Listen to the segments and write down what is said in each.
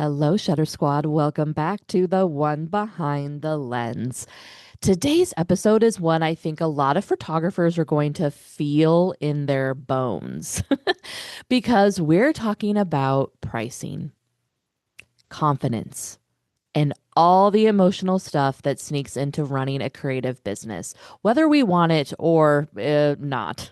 Hello, Shutter Squad. Welcome back to the One Behind the Lens. Today's episode is one I think a lot of photographers are going to feel in their bones because we're talking about pricing, confidence, and all the emotional stuff that sneaks into running a creative business, whether we want it or not.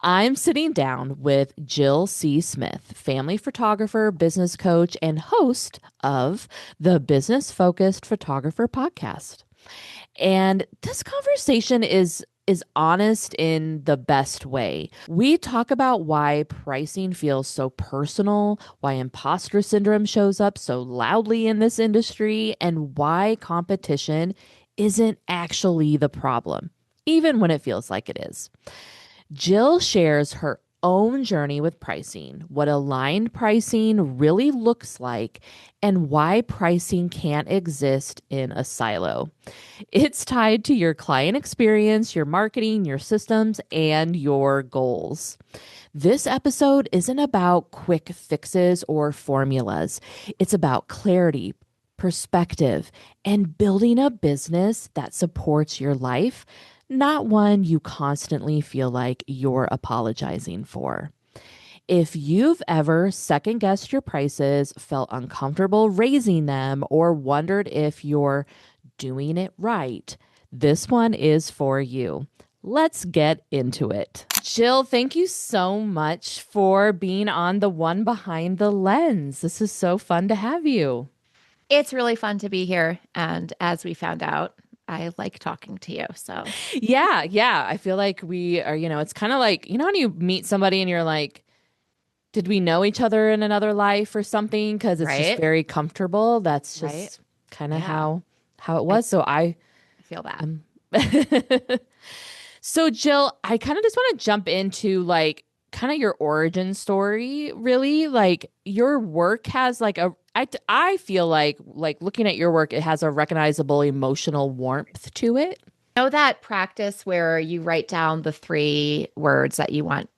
I'm sitting down with Jill C. Smith, family photographer, business coach, and host of the Business Focused Photographer podcast. And this conversation is honest in the best way. We talk about why pricing feels so personal, why imposter syndrome shows up so loudly in this industry, and why competition isn't actually the problem, even when it feels like it is. Jill shares her own journey with pricing, what aligned pricing really looks like, and why pricing can't exist in a silo. It's tied to your client experience, your marketing, your systems, and your goals. This episode isn't about quick fixes or formulas. It's about clarity, perspective, and building a business that supports your life, not one you constantly feel like you're apologizing for. If you've ever second guessed your prices, felt uncomfortable raising them, or wondered if you're doing it right, this one is for you. Let's get into it. Jill, thank you so much for being on the One Behind the Lens. This is so fun to have you. It's really fun to be here. And as we found out, I like talking to you. So, Yeah. I feel like we are, it's kind of like, when you meet somebody and you're like, did we know each other in another life or something? Because it's just right? very comfortable. That's Right. just kind of Yeah. how it I was. So I feel that. um So Jill, I kind of just want to jump into like kind of your origin story, really. Like your work has like I feel like looking at your work, it has a recognizable emotional warmth to it. Know that practice where you write down the three words that you want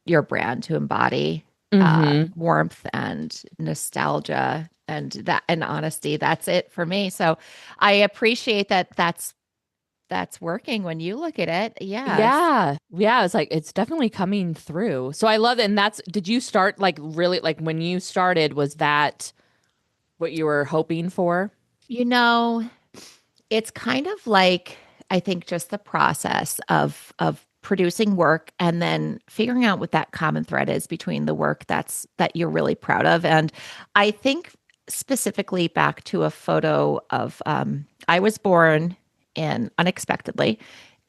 your brand to embody, Mm-hmm. warmth and nostalgia and honesty. That's it for me. So I appreciate that that's working when you look at it. Yes. Yeah. It's like it's definitely coming through. So I love it. And did you start like really like when you started, was that what you were hoping for? You know, it's kind of like I think just the process of producing work and then figuring out what that common thread is between the work that you're really proud of. And I think specifically back to a photo of I was born in unexpectedly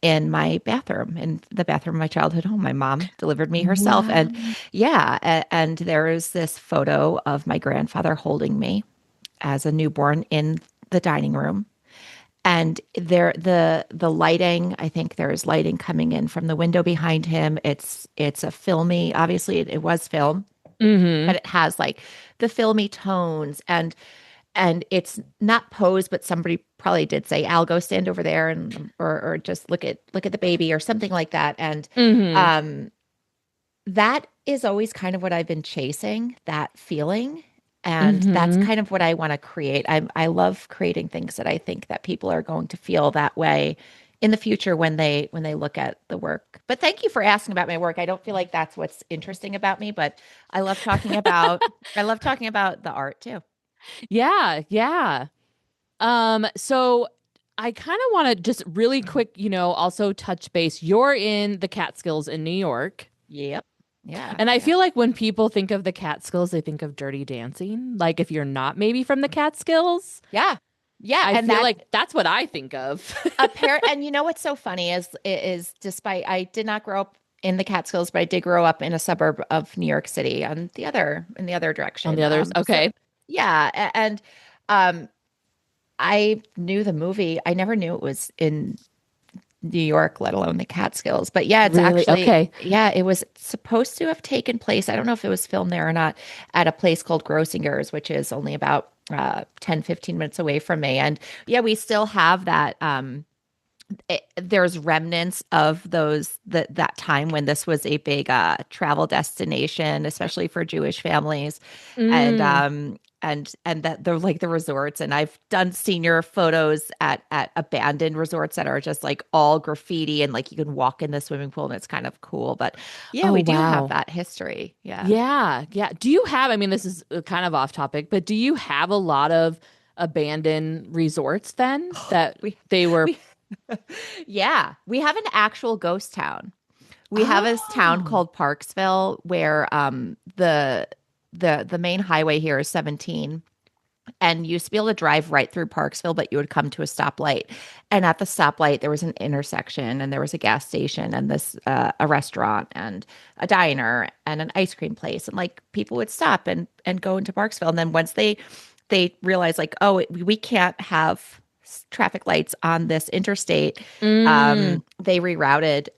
in my bathroom, in the bathroom of my childhood home. My mom delivered me herself. And Wow. yeah, and there is this photo of my grandfather holding me as a newborn in the dining room, and there the lighting, I think there's lighting coming in from the window behind him. It's a filmy, obviously it was film, Mm-hmm. but it has like the filmy tones, and it's not posed, but somebody probably did say, Al, go stand over there, and or just look at the baby or something like that. And Mm-hmm. um that is always kind of what I've been chasing, that feeling. And that's Mm-hmm. kind of what I want to create. I love creating things that I think that people are going to feel that way in the future when they look at the work. But thank you for asking about my work. I don't feel like that's what's interesting about me, but I love talking about the art too. Yeah. So I kind of want to just really quick, also touch base. You're in the Catskills in New York. Yep. Yeah. And I Yeah. feel like when people think of the Catskills, they think of Dirty Dancing. Like if you're not maybe from the Catskills, Yeah. Yeah. I And feel that like that's what I think of. and you know what's so funny is despite I did not grow up in the Catskills, but I did grow up in a suburb of New York City on the other in the other On the direction. others. So Okay. yeah, and um, I knew the movie. I never knew it was in New York, let alone the Catskills. But yeah, it's Really? actually Okay. yeah, it was supposed to have taken place. I don't know if it was filmed there or not at a place called Grossinger's, which is only about 10, 15 minutes away from me. And yeah, we still have that. There's remnants of that time when this was a big travel destination, especially for Jewish families. And Mm. and that they're like the resorts. And I've done senior photos at abandoned resorts that are just like all graffiti and like you can walk in the swimming pool and it's kind of cool. But yeah, Oh, we do have wow. that history. Yeah. Yeah. Yeah. Do you have, I mean, this is kind of off topic, but do you have a lot of abandoned resorts then that We they were? we yeah, we have an actual ghost town. We have this town Oh, called Parksville where the main highway here is 17, and you used to be able to drive right through Parksville, but you would come to a stoplight. And at the stoplight, there was an intersection, and there was a gas station, and this a restaurant, and a diner, and an ice cream place, and like people would stop and go into Parksville. And then once they realized like, oh, we can't have traffic lights on this interstate, mm, they rerouted,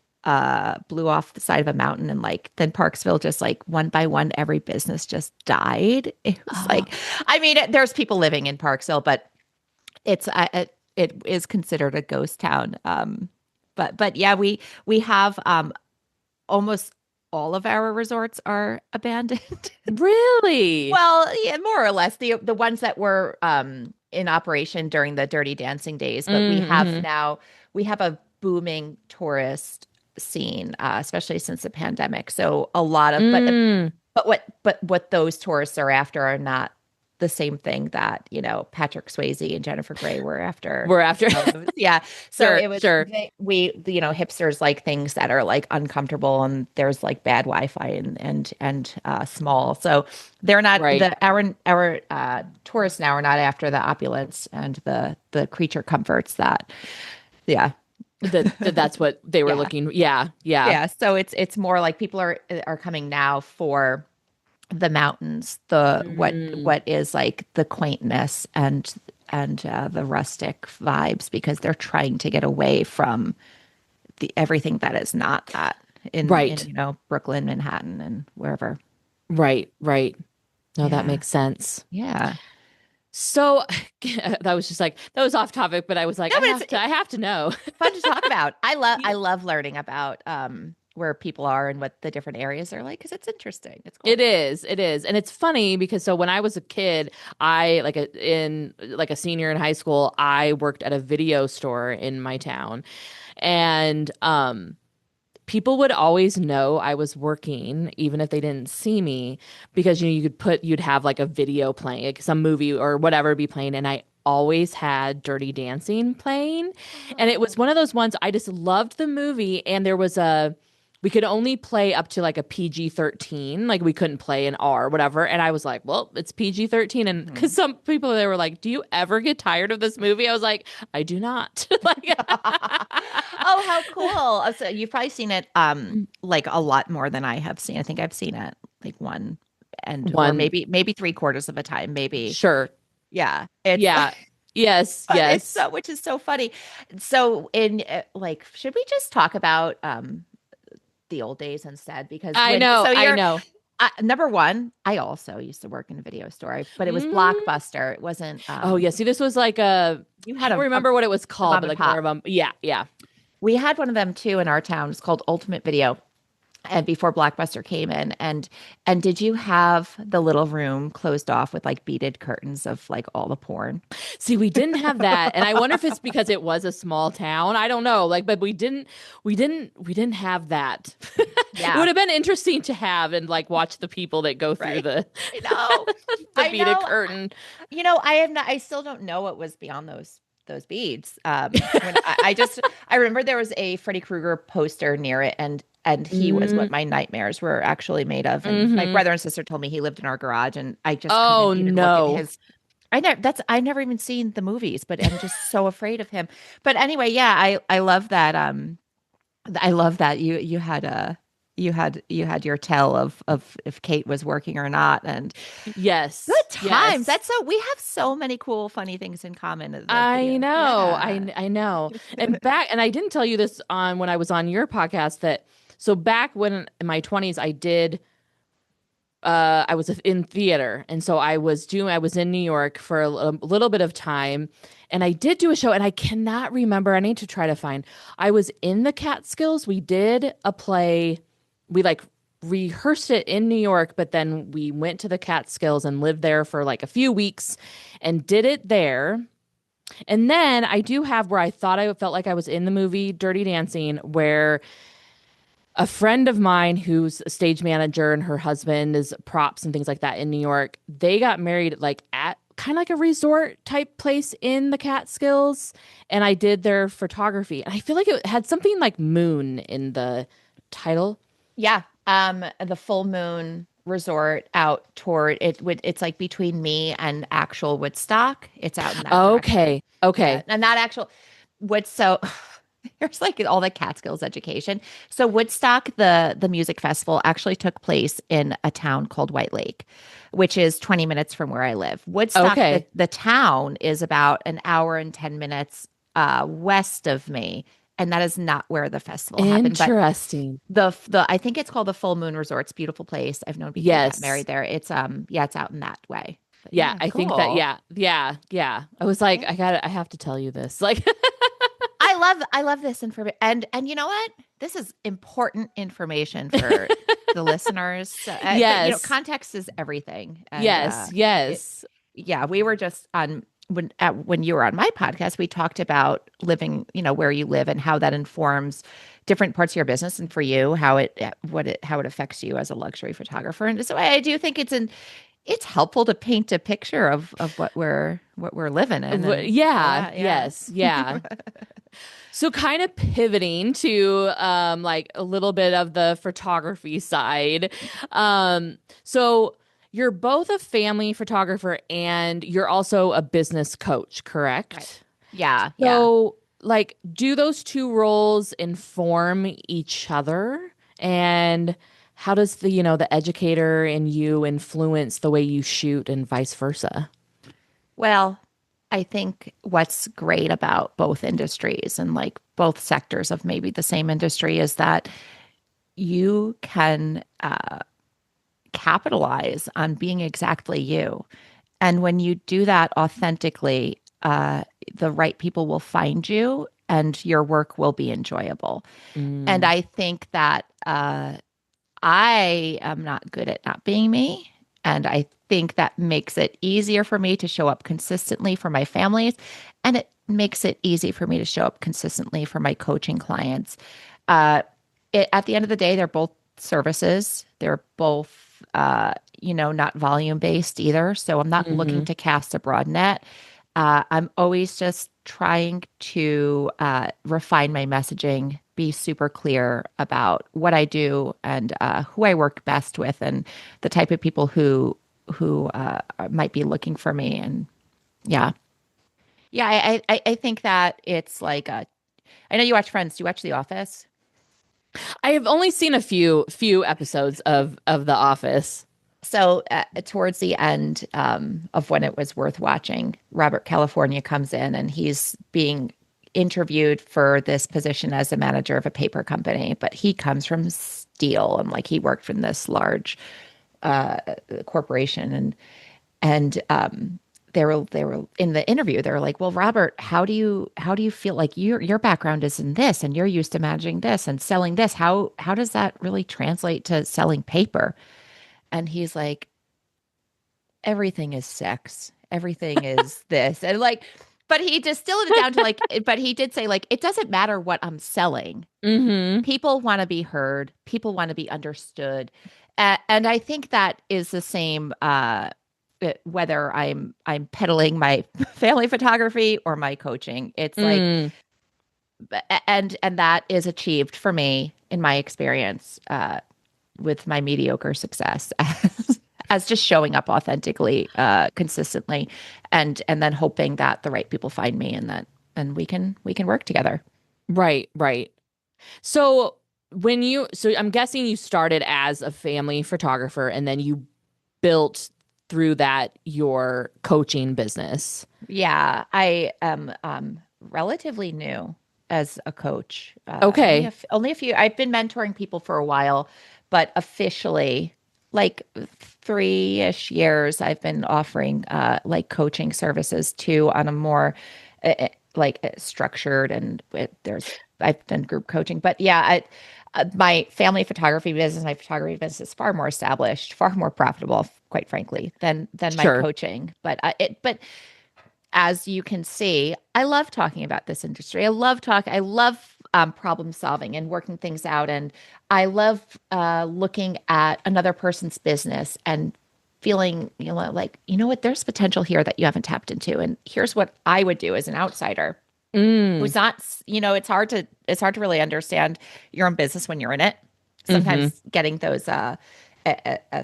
blew off the side of a mountain, and like then Parksville just like one by one every business just died. It was oh, like, I mean, there's people living in Parksville, but it is considered a ghost town. But yeah, we have almost all of our resorts are abandoned. really? Well, yeah, more or less the ones that were in operation during the Dirty Dancing days, but Mm-hmm. we have a booming tourist scene, especially since the pandemic. So a lot of Mm. but what those tourists are after are not the same thing that, Patrick Swayze and Jennifer Grey were after. We're after. Yeah. So Sure, it was sure. hipsters like things that are like uncomfortable, and there's like bad Wi-Fi and small. So they're not Right. our tourists now are not after the opulence and the creature comforts that, yeah. That's what they were Yeah. looking. Yeah, yeah. Yeah. So it's more like people are coming now for the mountains, the Mm. what is like the quaintness and the rustic vibes, because they're trying to get away from the everything that is not that in Right, Brooklyn, Manhattan, and wherever. right, right. No, that Yeah. makes sense. Yeah. So that was just like that was off topic, but I was like, No, but it's I have to know. fun to talk about. I Yeah. love learning about where people are and what the different areas are like, because it's interesting. It's It cool. is, it is, and it's funny because so when I was a kid, I in like a senior in high school, I worked at a video store in my town, and people would always know I was working, even if they didn't see me, because you'd have like a video playing, like some movie or whatever be playing, and I always had Dirty Dancing playing, and it was Oh. one of those ones I just loved the movie, and there was a we could only play up to like a PG-13, like we couldn't play an R, whatever. And I was like, well, it's PG-13. And because Mhm. some people they were like, do you ever get tired of this movie? I was like, I do not. Like, Oh, how cool. Oh, so you've probably seen it like a lot more than I have seen. I think I've seen it like one and or one, maybe three-quarters of a time, maybe. sure. Yeah. It's Yeah. Yes, but it's yes. so which is so funny. So in like should we just talk about the old days instead? Because I when know, so I you're know. number one, I also used to work in a video store, but it was Mm. Blockbuster. It wasn't Oh, yeah. See, this was like you I had don't remember what it was a called, mom but and like more pop. of a, yeah, yeah. We had one of them too in our town. It's called Ultimate Video. And before Blockbuster came in, and did you have the little room closed off with like beaded curtains of like all the porn? See, we didn't have that. And I wonder if it's because it was a small town. I don't know. Like, but we didn't have that. It would Yeah, have been interesting to have and like watch the people that go through right. the I know. the I beaded know. curtain. I have not, I still don't know what was beyond those beads. When I remember there was a Freddy Krueger poster near it, and he was Mm, what my nightmares were actually made of. And my hmm. brother and sister told me he lived in our garage, and I just Oh couldn't even look at no. his. I never even seen the movies, but I'm just so afraid of him. But anyway, yeah, I love that. I love that you had your tell of if Kate was working or not, and Yes. good times. Yes. That's so we have so many cool, funny things in common as the I video. know. Yeah. I know. And I didn't tell you this on when I was on your podcast that so back when in my 20s I did I was in theater, and so I was in New York for a little bit of time, and I did do a show, and I cannot remember. I need to try to find. I was in the Catskills. We did a play. We like rehearsed it in New York, but then we went to the Catskills and lived there for like a few weeks and did it there. And then I do have where I thought I felt like I was in the movie Dirty Dancing, where a friend of mine who's a stage manager and her husband is props and things like that in New York, they got married like at kind of like a resort type place in the Catskills. And I did their photography. And I feel like it had something like moon in the title. Yeah. The full moon resort out toward it's like between me and actual Woodstock. It's out in that direction. Okay. Yeah. Okay. And that actual Wood so there's like all the Catskills education. So Woodstock, the music festival actually took place in a town called White Lake, which is 20 minutes from where I live. Woodstock, Okay. the town is about an hour and 10 minutes west of me. And that is not where the festival happened. But Interesting. the I think it's called the Full Moon Resort. It's a beautiful place. I've known people who got Yes. married there. It's yeah, it's out in that way. But Yeah, yeah, I think that cool. yeah. I was like, I have to tell you this. Like I love this information. And you know what? This is important information for the listeners. But you know, yes. context is everything. And Yes, it, yes. yeah, we were just on when you were on my podcast, we talked about living, you know, where you live and how that informs different parts of your business, and for you, how it affects you as a luxury photographer. And so I do think it's helpful to paint a picture of what we're living in and all Yeah, that. Yeah. yes, yeah. So kind of pivoting to like a little bit of the photography side. So you're both a family photographer and you're also a business coach, Right. correct? Yeah. Yeah. So like do those two roles inform each other? And how does the educator in you influence the way you shoot and vice versa? Well, I think what's great about both industries and like both sectors of maybe the same industry is that you can capitalize on being exactly you. And when you do that authentically, the right people will find you and your work will be enjoyable. And Mm, I think that I am not good at not being me. And I think that makes it easier for me to show up consistently for my families. And it makes it easy for me to show up consistently for my coaching clients. Uh, at the end of the day, they're both services. They're both, not volume based either. So I'm not looking hmm. to cast a broad net. I'm always just trying to refine my messaging, be super clear about what I do and who I work best with, and the type of people who might be looking for me. And yeah, yeah, I think that it's like I know you watch Friends. Do you watch The Office? I have only seen a few episodes of The Office. So towards the end of when it was worth watching, Robert California comes in and he's being interviewed for this position as a manager of a paper company, but he comes from steel and like he worked from this large uh, corporation, and they were in the interview. They were like, "Well, Robert, how do you feel like your background is in this and you're used to managing this and selling this? How does that really translate to selling paper?" And he's like, everything is sex. Everything is this. And like, but he distilled it down to like, but he did say, like, it doesn't matter what I'm selling. Hmm. People want to be heard, people want to be understood. And I think that is the same whether I'm peddling my family photography or my coaching. It's like, Mm, and that is achieved for me in my experience with my mediocre success as just showing up authentically, consistently, and then hoping that the right people find me and we can work together. right, right. So so I'm guessing you started as a family photographer and then you built through that your coaching business. Yeah, I am relatively new as a coach. Okay. Only a few. I've been mentoring people for a while, but officially, like 3-ish years, I've been offering like coaching services too on a more structured, and there's I've been group coaching. But yeah, My family photography business, my photography business is far more established, far more profitable, quite frankly, than my Sure. coaching. But as you can see, I love talking about this industry. I love problem solving and working things out, and I love looking at another person's business and feeling, like, what, there's potential here that you haven't tapped into, and here's what I would do as an outsider Mm. who's not, it's hard to really understand your own business when you're in it. Mm-hmm. Sometimes getting those a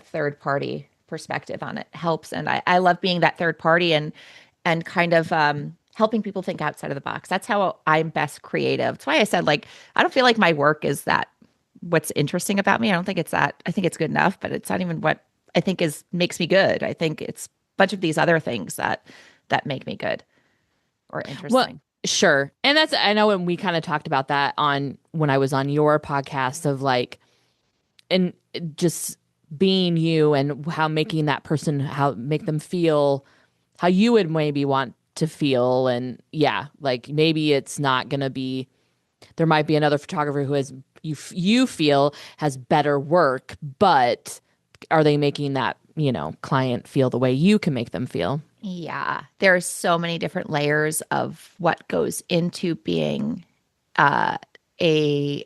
third party perspective on it helps, and I love being that third party and kind of helping people think outside of the box. That's how I'm best creative. That's why I said, like, I don't feel like my work is that what's interesting about me. I don't think it's that. I think it's good enough, but it's not even what I think is makes me good. I think it's a bunch of these other things that make me good or Well, interesting. sure. And that's, I know when we kind of talked about that on when I was on your podcast of like, and just being you and how making that person, how make them feel how you would maybe want to feel. And yeah, like maybe it's not going to be, there might be another photographer who has, you feel has better work, but are they making that, client feel the way you can make them feel? Yeah, there's so many different layers of what goes into being uh, a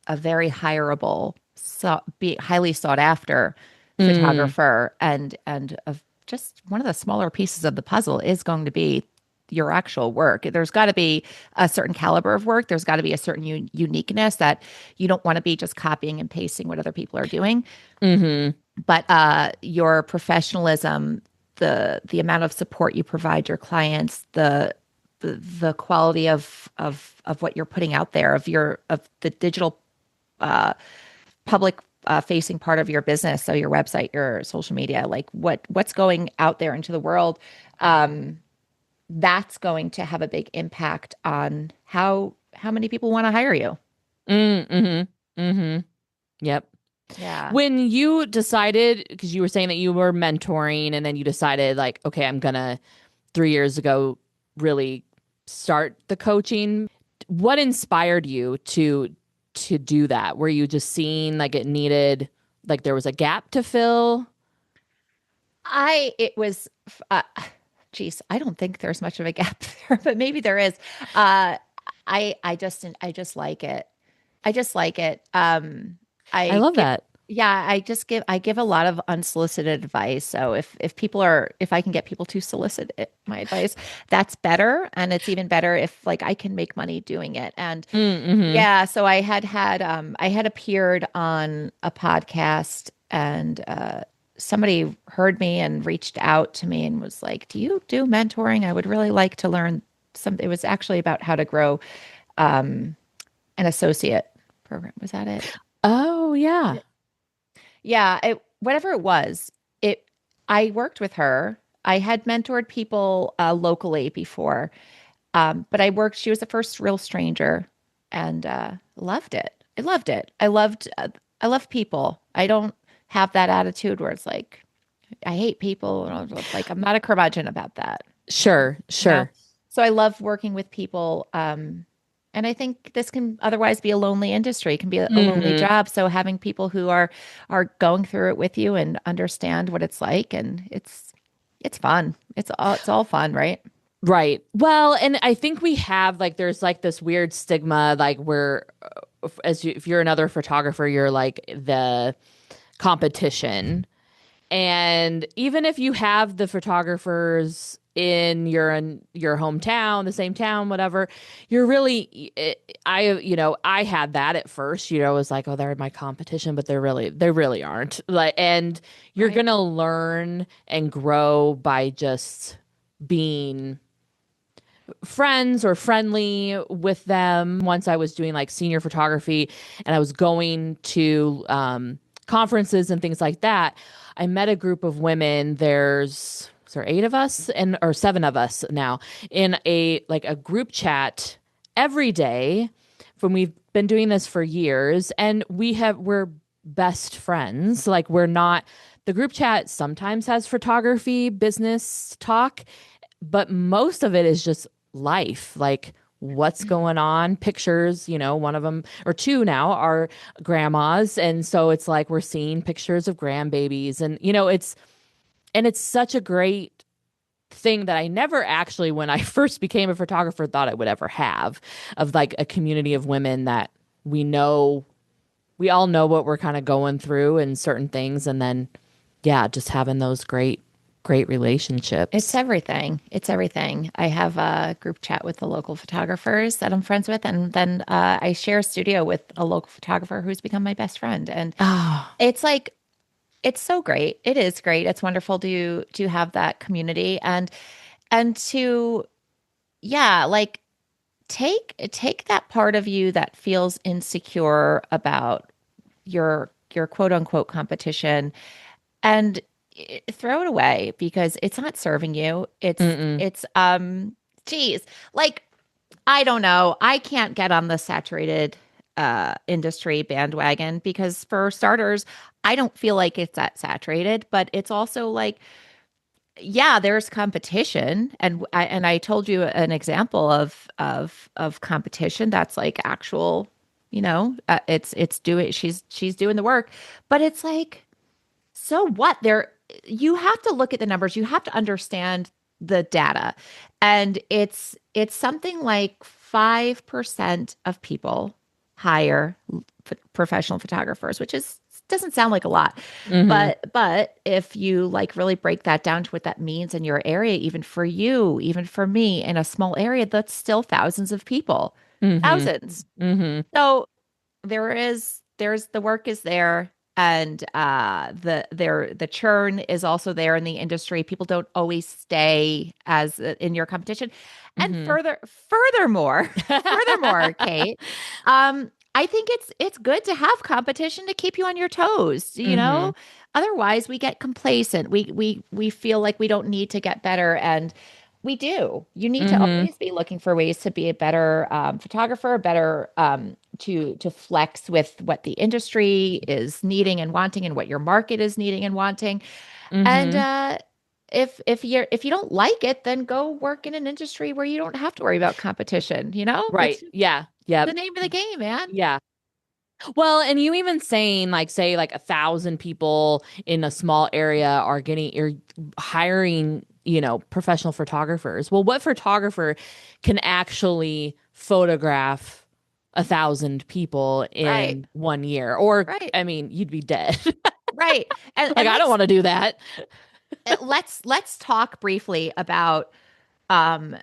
a very hireable, be highly sought after Mm, photographer, and of just one of the smaller pieces of the puzzle is going to be your actual work. There's got to be a certain caliber of work. There's got to be a certain uniqueness that you don't want to be just copying and pasting what other people are doing. mm-hmm. But your professionalism, the amount of support you provide your clients, the quality of what you're putting out there, of the digital public facing part of your business, so your website, your social media, like what's going out there into the world, um, that's going to have a big impact on how many people want to hire you. Mm-hmm. Mm-hmm. Yep. Yeah. When you decided, because you were saying that you were mentoring and then you decided, like, okay, I'm gonna 3 years ago really start the coaching. What inspired you to do that? Were you just seeing like it needed, like there was a gap to fill? It was, geez, I don't think there's much of a gap there, but maybe there is. Uh, I just like it. I just like it. I I love give, that. yeah, I give a lot of unsolicited advice. So if I can get people to solicit my advice, that's better. And it's even better if, like, I can make money doing it. And Mm-hmm. yeah, so I had appeared on a podcast, and somebody heard me and reached out to me and was like, "Do you do mentoring? I would really like to learn some." It was actually about how to grow um, an associate program. Was that it? Oh yeah. Yeah, whatever it was, it. I worked with her. I had mentored people locally before, but I worked. She was the first real stranger, and loved it. I loved it. I love people. I don't have that attitude where it's like I hate people. And like, I'm not a curmudgeon about that. Sure, You know. sure. So I love working with people. And I think this can otherwise be a lonely industry. It can be a lonely Mm-hmm. job. So having people who are going through it with you and understand what it's like, and it's fun. It's all fun, right? Right. Well, and I think we have like there's like this weird stigma like where if you're another photographer, you're like the competition. And even if you have the photographers in your hometown, the same town, whatever, you're really I had that at first, it was like, oh, they're my competition, but they really aren't. Like, and you're Right. gonna learn and grow by just being friends or friendly with them. Once I was doing like senior photography and I was going to conferences and things like that, I met a group of women. Is there 8 of us and or 7 of us now in a group chat every day. From we've been doing this for years, and we're best friends. Like we're not the group chat sometimes has photography business talk, but most of it is just life. Like what's going on. Pictures, one of them or two now are grandmas. And so it's like we're seeing pictures of grandbabies and it's such a great thing that I never actually, when I first became a photographer, thought I would ever have of like a community of women that we know, we all know what we're kind of going through and certain things. And then, yeah, just having those great It's relationships. everything. It's everything. I have a group chat with the local photographers that I'm friends with, and then I share a studio with a local photographer who's become my best friend. And Oh, it's like it's so great. It is great. It's wonderful to have that community and to yeah, like take that part of you that feels insecure about your quote unquote competition and throw it away because it's not serving you. mm-mm, It's geez, like I don't know. I can't get on the saturated industry bandwagon because for starters, I don't feel like it's that saturated, but it's also like yeah, there's competition, and I told you an example of competition that's like actual, it's doing she's doing the work, but it's like so what? There, you have to look at the numbers. You have to understand the data, and it's something like 5% of people hire professional photographers, which is doesn't sound like a lot, mm-hmm, but if you like really break that down to what that means in your area, even for you, even for me, in a small area, that's still thousands of people, mm-hmm, thousands. mm-hmm, So there's the work is there and the churn is also there in the industry. People don't always stay as in your competition. And mm-hmm. furthermore, Kate, I think it's good to have competition to keep you on your toes, Mm-hmm, Otherwise we get complacent. We feel like we don't need to get better and we do. You need to mm-hmm, always be looking for ways to be a better photographer, better to flex with what the industry is needing and wanting, and what your market is needing and wanting. And mm-hmm. if you don't like it, then go work in an industry where you don't have to worry about competition. It's Right. Yeah. the Yep. name of the game, man. Yeah. Well, and you even saying like say like 1,000 people in a small area are getting you're hiring, professional photographers. Well, what photographer can actually photograph 1,000 people Right, in 1 year? Or right, I mean, you'd be dead. right. And Like and I don't want to do that. let's talk briefly about um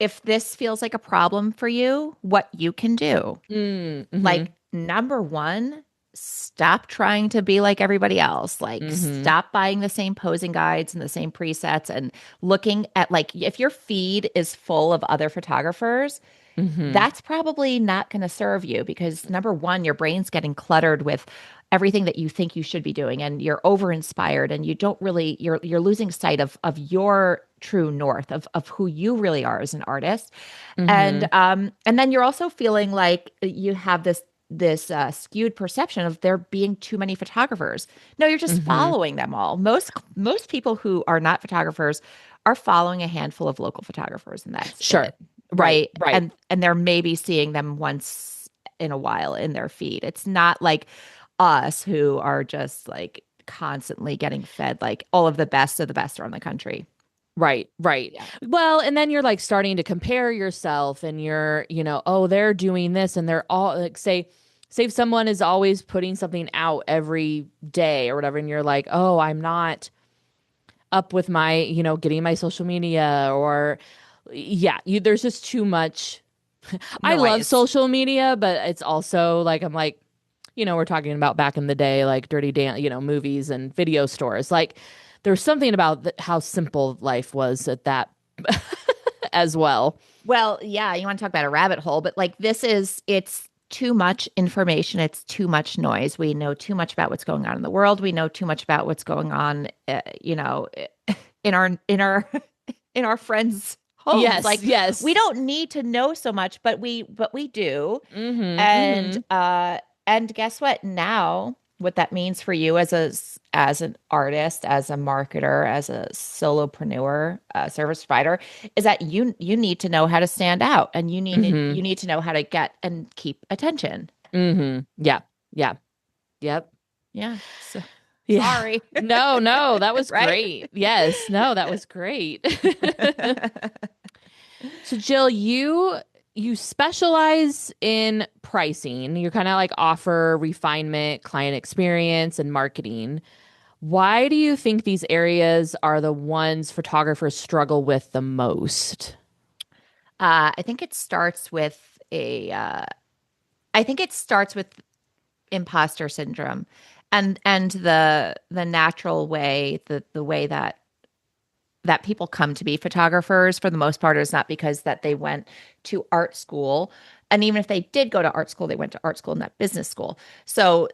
if this feels like a problem for you, what you can do. Mm-hmm. Like, number one, stop trying to be like everybody else. Like, Mm-hmm. stop buying the same posing guides and the same presets and looking at, like, if your feed is full of other photographers, Mm-hmm. that's probably not going to serve you because number one, your brain's getting cluttered with everything that you think you should be doing and you're over inspired and you don't really you're losing sight of your true north of who you really are as an artist. Mm-hmm. And then you're also feeling like you have this skewed perception of there being too many photographers. No, you're just Mm-hmm. following them all. Most people who are not photographers are following a handful of local photographers and that's Sure. it. Right. Right. Right. And they're maybe seeing them once in a while in their feed. It's not like us who are just like constantly getting fed like all of the best of the best around the country. Right, right. Yeah. Well, and then you're like starting to compare yourself and you're, oh, they're doing this and they're all like say if someone is always putting something out every day or whatever and you're like, "Oh, I'm not up with my, getting my social media or yeah, there's just too much. I love Noise. social media, but it's also like I'm like, we're talking about back in the day, like Dirty Dan, movies and video stores. Like there's something about how simple life was at that as well. Well, yeah, you want to talk about a rabbit hole, but like it's too much information. It's too much noise. We know too much about what's going on in the world. We know too much about what's going on, in our in our friends' homes. Yes, Like we yes. don't need to know so much, but we do. Mm-hmm. And Mm-hmm. and guess what? Now what that means for you as as an artist, as a marketer, as a solopreneur, service provider, is that you need to know how to stand out, and Mm-hmm. you need to know how to get and keep attention. Mm-hmm. Yeah. Yeah. Yep. Yeah. So Yeah. sorry. No, no, that was Right? great. Yes. No, that was great. So Jill, you specialize in pricing. You're kind of like offer refinement, client experience, and marketing. Why do you think these areas are the ones photographers struggle with the most? I think it starts with a I think it starts with imposter syndrome, and the natural way, the way that people come to be photographers for the most part is not because that they went to art school. And even if they did go to art school, they went to art school, not business school. So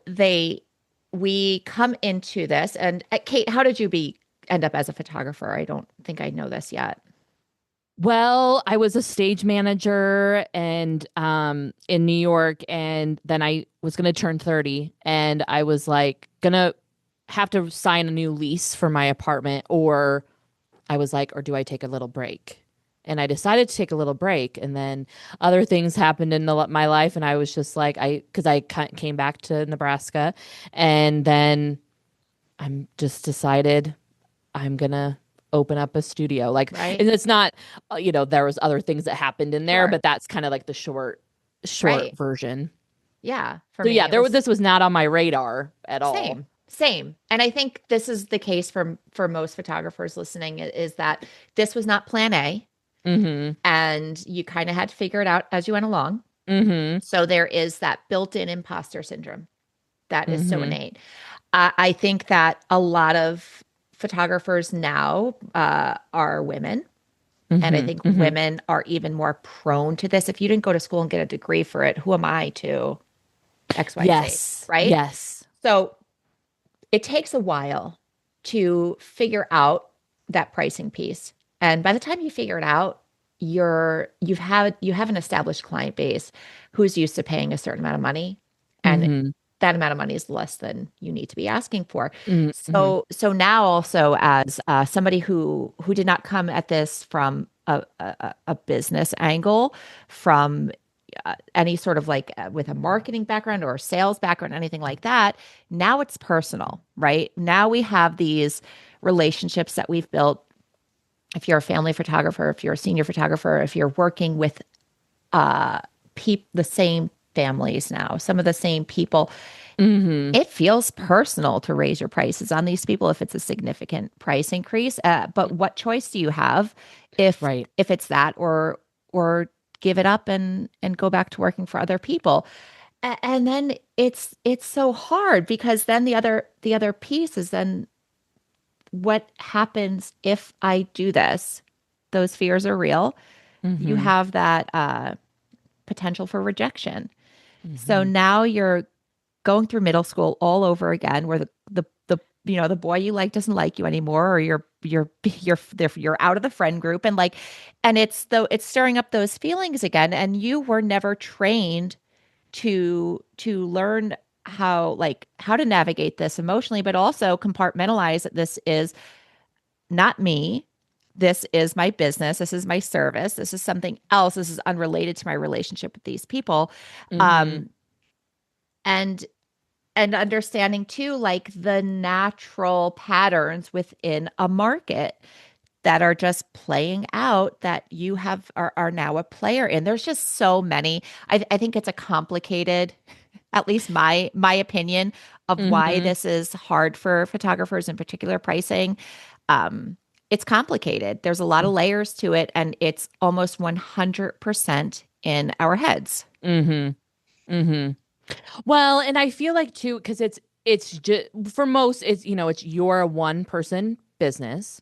we come into this. And Kate, how did you end up as a photographer? I don't think I know this yet. Well, I was a stage manager and in New York, and then I was gonna turn 30, and I was like gonna have to sign a new lease for my apartment, or I was like, or do I take a little break? And I decided to take a little break, and then other things happened in my life, and I was just like, because I came back to Nebraska, and then I'm just decided I'm gonna open up a studio. Like, Right? and it's not, there was other things that happened in there, Sure. but that's kind of like the short Right. version. Yeah. For So me, yeah, it was this was not on my radar at all. same. Same. And I think this is the case for most photographers listening, is that this was not plan A, Mm-hmm. and you kind of had to figure it out as you went along. Mm-hmm. So there is that built-in imposter syndrome that is so Mm-hmm. innate. I think that a lot of photographers now are women. And I Mm-hmm. think Mm-hmm. women are even more prone to this. If you didn't go to school and get a degree for it, who am I to XYZ? Yes. Right? Yes. So it takes a while to figure out that pricing piece. And by the time you figure it out, you have an established client base who's used to paying a certain amount of money, and Mm-hmm. that amount of money is less than you need to be asking for. Mm-hmm. So now also, as somebody who did not come at this from a business angle, from any sort of like with a marketing background or a sales background, anything like that. Now it's personal, right? Now we have these relationships that we've built. If you're a family photographer, if you're a senior photographer, if you're working with the same families now, some of the same people, Mm-hmm. it feels personal to raise your prices on these people if it's a significant price increase. But what choice do you have if Right. it's that, or give it up and go back to working for other people? And then it's so hard, because then the other piece is, then what happens if I do this? Those fears are real. You Mm-hmm. have that potential for rejection. So Mm-hmm. now you're going through middle school all over again, where the the boy you like doesn't like you anymore, or you're out of the friend group, and like, and it's stirring up those feelings again, and you were never trained to learn how to navigate this emotionally, but also compartmentalize that this is not me. This is my business. This is my service. This is something else. This is unrelated to my relationship with these people. Mm-hmm. Um, and and understanding too, like the natural patterns within a market that are just playing out, that you are now a player in. There's just so many. I think it's a complicated, at least my opinion of why Mm-hmm. this is hard for photographers, in particular pricing. Um, it's complicated. There's a lot of layers to it, and it's almost 100% in our heads. Mm-hmm. Mm-hmm. Well, and I feel like too, because it's just for most, it's it's you're a one person business,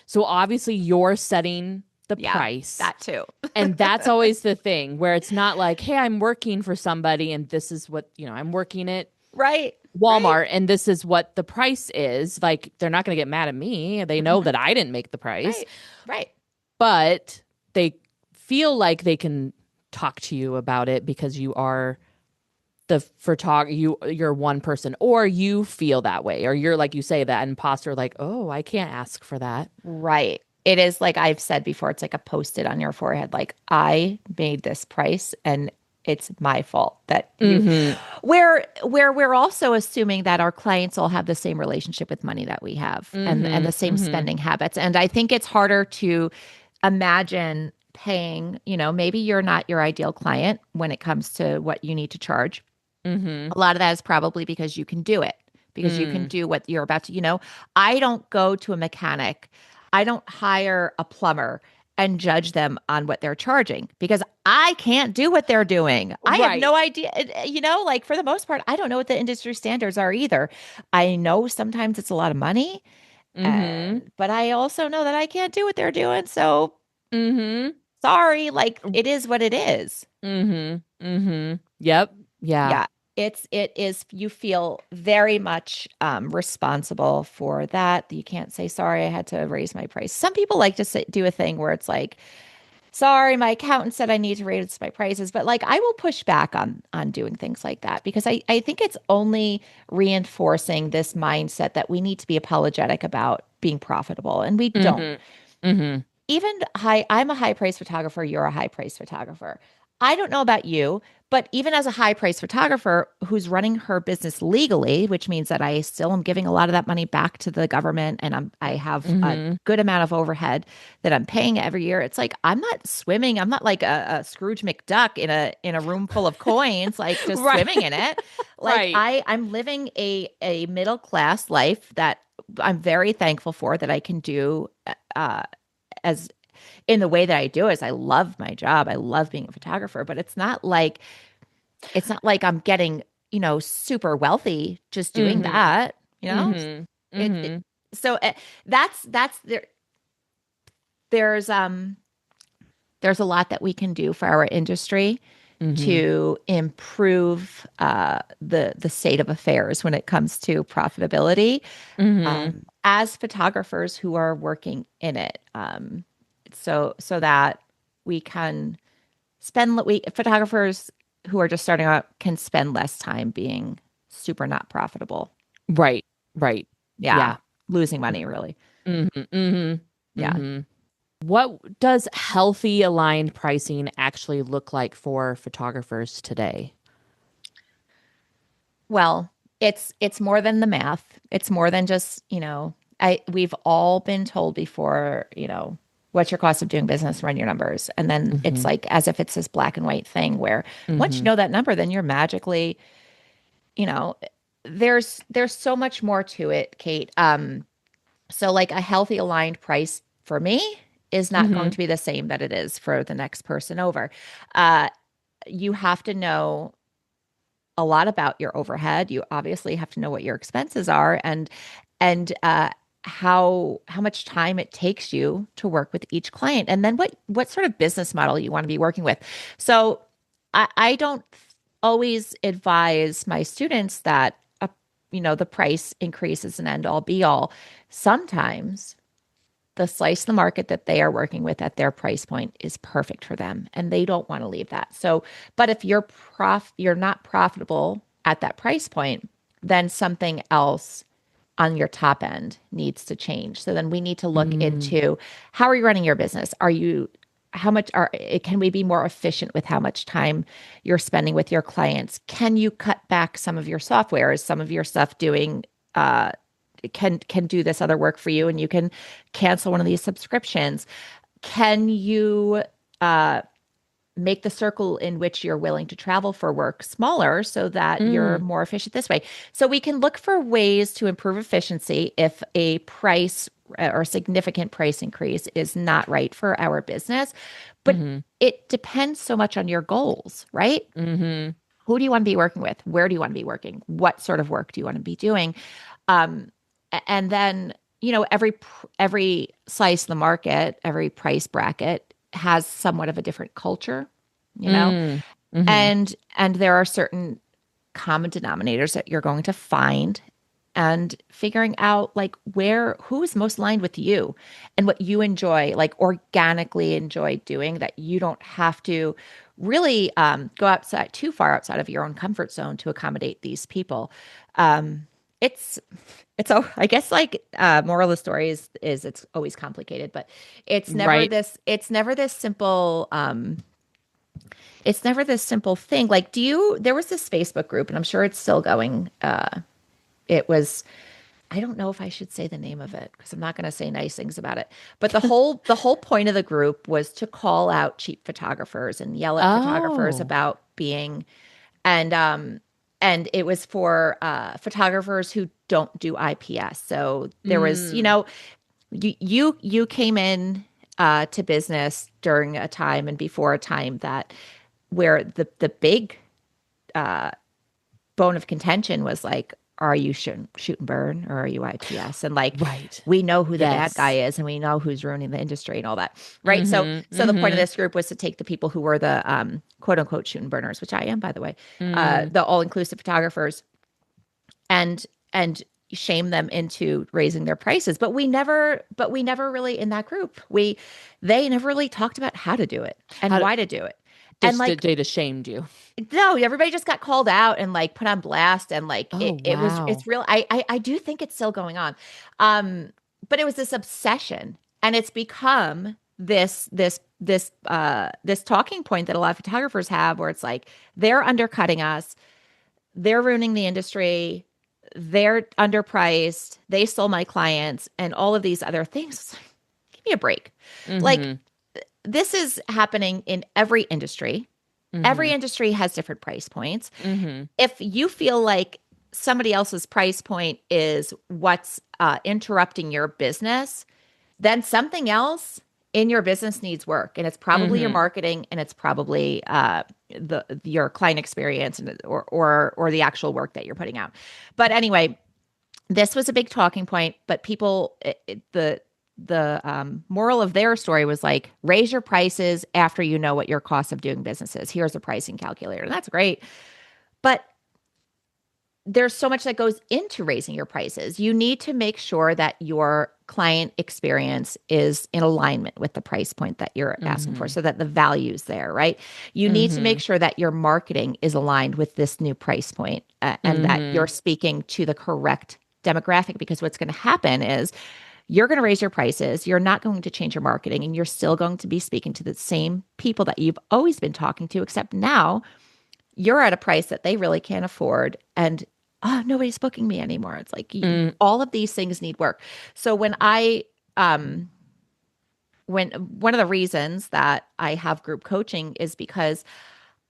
so obviously you're setting the Yeah, price, that too. and that's always the thing where it's not like, hey, I'm working for somebody, and this is what I'm working at Right, right, Walmart, and this is what the price is. Like they're not going to get mad at me. They know that I didn't make the price, right, right. but they feel like they can talk to you about it because you are the you're one person, or you feel that way, or you're like you say that imposter, like, oh, I can't ask for that. Right. It is like I've said before, it's like a post-it on your forehead. Like I made this price and it's my fault that you Mm-hmm. where we're also assuming that our clients all have the same relationship with money that we have and Mm-hmm. the same Mm-hmm. spending habits. And I think it's harder to imagine paying, maybe you're not your ideal client when it comes to what you need to charge. Mm-hmm. A lot of that is probably because you can do it, because you can Mm. do what you're about to, I don't go to a mechanic, I don't hire a plumber and judge them on what they're charging because I can't do what they're doing. I have Right. no idea. Like for the most part, I don't know what the industry standards are either. I know sometimes it's a lot of money, Mm-hmm. but I also know that I can't do what they're doing. So Mm-hmm. sorry, like it is what it is. Mm-hmm. Mm-hmm. Yep. Yeah. Yeah, it is you feel very much responsible for that. You can't say sorry, I had to raise my price. Some people like to do a thing where it's like, sorry, my accountant said I need to raise my prices, but like I will push back on doing things like that because I think it's only reinforcing this mindset that we need to be apologetic about being profitable, and we don't. Mm-hmm. Mm-hmm. Even I'm a high price photographer, you're a high price photographer. I don't know about you, but even as a high price photographer who's running her business legally, which means that I still am giving a lot of that money back to the government and I have a Mm-hmm. good amount of overhead that I'm paying every year. It's like I'm not swimming, I'm not like a Scrooge McDuck in a room full of coins, like just Right. swimming in it. Like Right. I'm living a middle class life that I'm very thankful for that I can do as in the way that I do is I love my job. I love being a photographer, but it's not like I'm getting, super wealthy just doing Mm-hmm. that, Mm-hmm. it Mm-hmm. so that's there's um there's a lot that we can do for our industry Mm-hmm. to improve the state of affairs when it comes to profitability Mm-hmm. as photographers who are working in it. So that we can we photographers who are just starting out can spend less time being super not profitable. Right. Right. Yeah, Yeah. losing money really. Mm-hmm. Mm-hmm. Yeah. Mm-hmm. What does healthy aligned pricing actually look like for photographers today? Well, it's more than the math. It's more than just, I we've all been told before, what's your cost of doing business, run your numbers. And then it's Mm-hmm. like as if it's this black and white thing where once you Mm-hmm. know that number, then you're magically, you know, there's so much more to it, Kate. So like a healthy aligned price for me is not going Mm-hmm. to be the same that it is for the next person over. Uh, you have to know a lot about your overhead. You obviously have to know what your expenses are and how much time it takes you to work with each client, and then what sort of business model you want to be working with. So I don't always advise my students that the price increase is an end all be all. Sometimes the slice of the market that they are working with at their price point is perfect for them and they don't want to leave that. So, but if you're not profitable at that price point, then something else on your top end needs to change. So then we need to look Mm-hmm. into how are you running your business? How much can we be more efficient with how much time you're spending with your clients? Can you cut back some of your software? Is some of your stuff doing can do this other work for you and you can cancel one of these subscriptions? Can you uh, make the circle in which you're willing to travel for work smaller so that you're Mm. more efficient this way? So we can look for ways to improve efficiency if a price or significant price increase is not right for our business. But Mm-hmm. it depends so much on your goals, right? Mm-hmm. Who do you want to be working with? Where do you want to be working? What sort of work do you want to be doing? Um, and then, every slice of the market, every price bracket has somewhat of a different culture, you know, Mm. Mm-hmm. and there are certain common denominators that you're going to find and figuring out like who is most aligned with you and what you enjoy, like organically enjoy doing that you don't have to really go outside too far outside of your own comfort zone to accommodate these people. Um, it's I guess like moral of the story is it's always complicated, but Right. it's never this simple it's never this simple thing. Like, there was this Facebook group, and I'm sure it's still going. It was, I don't know if I should say the name of it because I'm not going to say nice things about it. But the whole point of the group was to call out cheap photographers and yell at photographers Oh. about being, and it was for photographers who don't do IPS. So there was, Mm. you came in to business during a time and before a time that where the big bone of contention was like, are you shoot and burn or are you IPS? And like, Right. we know who the bad guy Yes. is and we know who's ruining the industry and all that. Right. So, Mm-hmm. so the point of Mm-hmm. this group was to take the people who were the quote unquote shoot and burners, which I am, by the way, Mm. the all inclusive photographers and shame them into raising their prices. But we never really in that group, they never really talked about how to do it and How why to do it. And just like, they just shamed you? no, everybody just got called out and like put on blast and like Oh, it's wow. real. I do think it's still going on. Um, but it was this obsession and it's become this talking point that a lot of photographers have where it's like they're undercutting us, they're ruining the industry, they're underpriced, they stole my clients, and all of these other things. It's like, give me a break. Like, Mm-hmm. this is happening in every industry. Every Mm-hmm. industry has different price points. Mm-hmm. If you feel like somebody else's price point is what's interrupting your business, then something else in your business needs work, and it's probably your Mm-hmm. marketing, and it's probably your client experience, and or the actual work that you're putting out. But anyway, this was a big talking point. But people, the moral of their story was like, raise your prices after you know what your cost of doing business is. Here's a pricing calculator. And that's great. But there's so much that goes into raising your prices. You need to make sure that your client experience is in alignment with the price point that you're asking for Mm-hmm. so that the value's there, right? You need to Mm-hmm. make sure that your marketing is aligned with this new price point, and that Mm-hmm. you're speaking to the correct demographic, because what's going to happen is you're going to raise your prices, you're not going to change your marketing, and you're still going to be speaking to the same people that you've always been talking to, except now you're at a price that they really can't afford, and nobody's booking me anymore. It's like Mm. all of these things need work. So um when one of the reasons that I have group coaching is because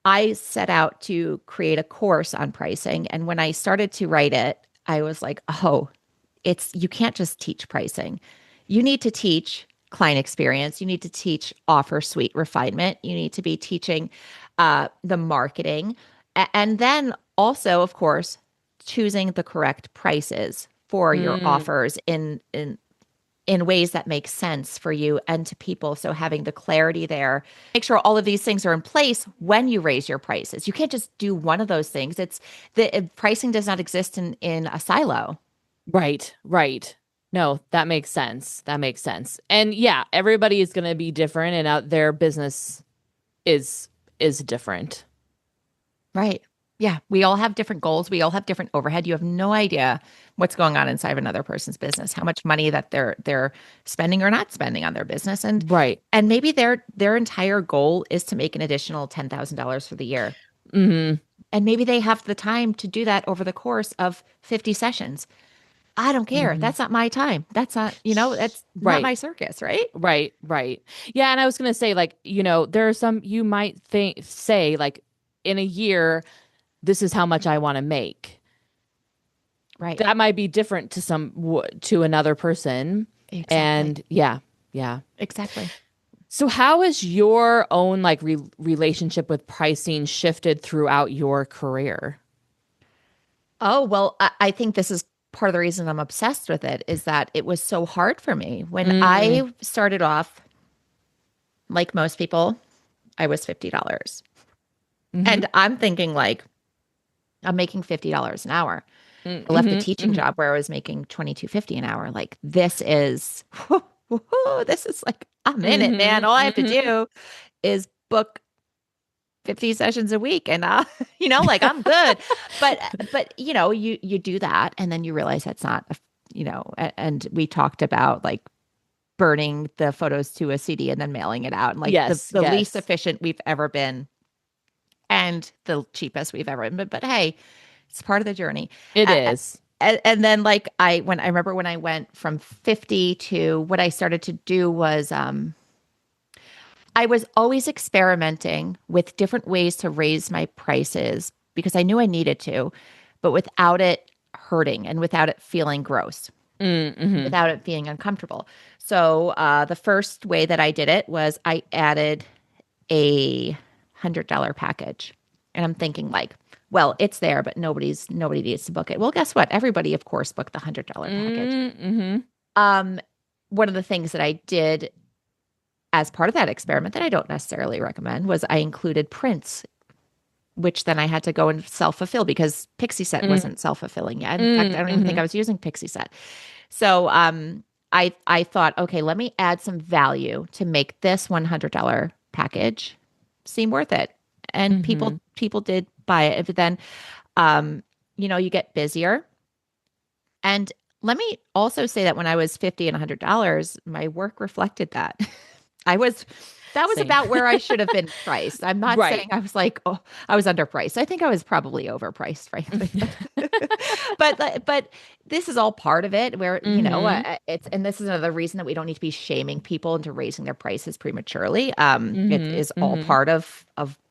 I set out to create a course on pricing, and when I started to write it, I was like, oh, it's you can't just teach pricing. You need to teach client experience. You need to teach offer suite refinement. You need to be teaching the marketing, and then also, of course, choosing the correct prices for your Mm. offers in ways that make sense for you and to people. So having the clarity there, make sure all of these things are in place when you raise your prices. You can't just do one of those things. It's the pricing does not exist in a silo. Right, right. No, that makes sense. That makes sense. And yeah, everybody is going to be different and out their business is is different. Right. Yeah. We all have different goals. We all have different overhead. You have no idea what's going on inside of another person's business, how much money that they're spending or not spending on their business. Right. And maybe their entire goal is to make an additional $10,000 for the year. Mm-hmm. And maybe they have the time to do that over the course of 50 sessions. I don't care. Mm-hmm. That's not my time. That's not, that's not Right. my circus, right? Right, right. Yeah, and I was gonna say, like, there are some you might think say, like, in a year, this is how much I want to make. Right. That might be different to to another person. Exactly. And yeah, yeah. Exactly. So how has your own like relationship with pricing shifted throughout your career? Oh, well, I think this is part of the reason I'm obsessed with it is that it was so hard for me. When Mm, I started off, like most people, I was $50. mm-hmm, And I'm thinking like I'm making $50 an hour. I left the mm-hmm, teaching mm-hmm, job where I was making 22.50 an hour. Like this is this is like I'm in it, man. mm-hmm, All I have to mm-hmm. do is book 50 sessions a week and like I'm good. But you do that and then you realize that's not and we talked about like burning the photos to a CD and then mailing it out and like the Yes, the least yes. efficient we've ever been and the cheapest we've ever been. But hey, it's part of the journey. It Uh, is. and then like I remember when I went from 50 to what I started to do was I was always experimenting with different ways to raise my prices because I knew I needed to, but without it hurting and without it feeling gross, Mm-hmm. without it being uncomfortable. So the first way that I did it was I added a $100 package. And I'm thinking like, well, it's there, but nobody needs to book it. Well, guess what? Everybody, of course, booked the $100 package. Mm-hmm. Um, One of the things that I did as part of that experiment that I don't necessarily recommend was I included prints, which then I had to go and self-fulfill because Pixie Set wasn't self-fulfilling yet. In fact, I don't even think Mm-hmm. I was using Pixie Set. So I thought, okay, let me add some value to make this $100 package seem worth it. And Mm-hmm. people did buy it. But then um, you get busier. And let me also say that when I was 50 and $100, my work reflected that. I was that was Same. about where I should have been priced. I'm not Right. saying I was like, oh, I was underpriced. I think I was probably overpriced, frankly. But this is all part of it where, Mm-hmm. it's and this is another reason that we don't need to be shaming people into raising their prices prematurely. It Mm-hmm. is all Mm-hmm. part of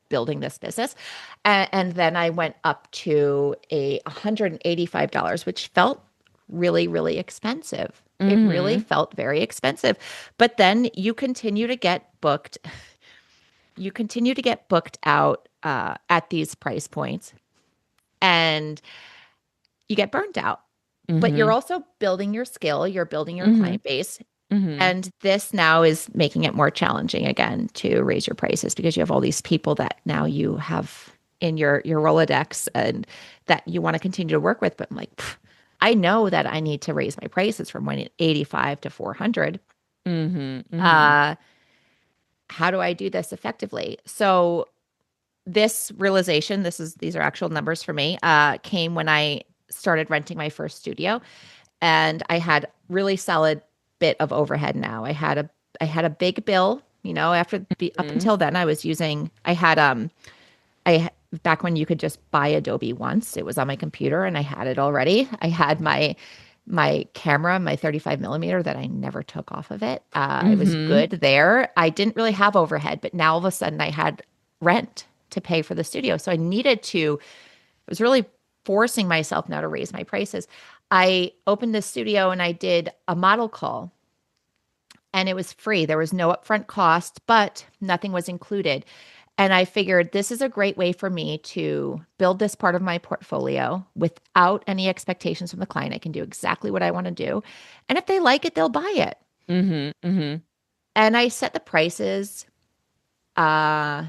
building this business. And then I went up to a $185, which felt really, really expensive. It really Mm-hmm. felt very expensive. But then you continue to get booked. You continue to get booked out at these price points and you get burned out. But you're Mm-hmm. also building your skill, you're building your Mm-hmm. client base. Mm-hmm. And this now is making it more challenging again to raise your prices because you have all these people that now you have in your Rolodex and that you want to continue to work with. But I'm like, I know that I need to raise my prices from 185 to 400. Mm-hmm. Mm-hmm. Uh, how do I do this effectively? So this realization, these are actual numbers for me, came when I started renting my first studio, and I had really solid bit of overhead. Now I had a big bill. Up Mm-hmm. until then, I was using I had I back when you could just buy Adobe once. It was on my computer, and I had it already. I had my camera, my 35 millimeter that I never took off of it. It was Mm-hmm. good there. I didn't really have overhead, but now all of a sudden I had rent to pay for the studio. So I was really forcing myself now to raise my prices. I opened the studio and I did a model call and it was free. There was no upfront cost, but nothing was included. And I figured this is a great way for me to build this part of my portfolio without any expectations from the client. I can do exactly what I want to do. And if they like it, they'll buy it. Mm-hmm. Mm-hmm. And I set the prices. Uh,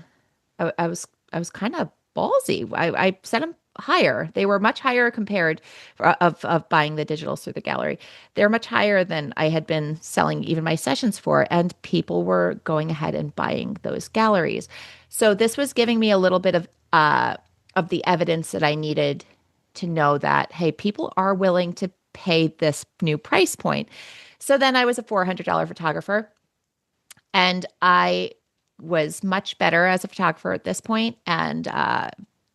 I was kind of ballsy. I set them higher. They were much higher compared of buying the digitals through the gallery. They're much higher than I had been selling even my sessions for, and people were going ahead and buying those galleries. So this was giving me a little bit of the evidence that I needed to know that hey, people are willing to pay this new price point. So then I was a $400 photographer. And I was much better as a photographer at this point and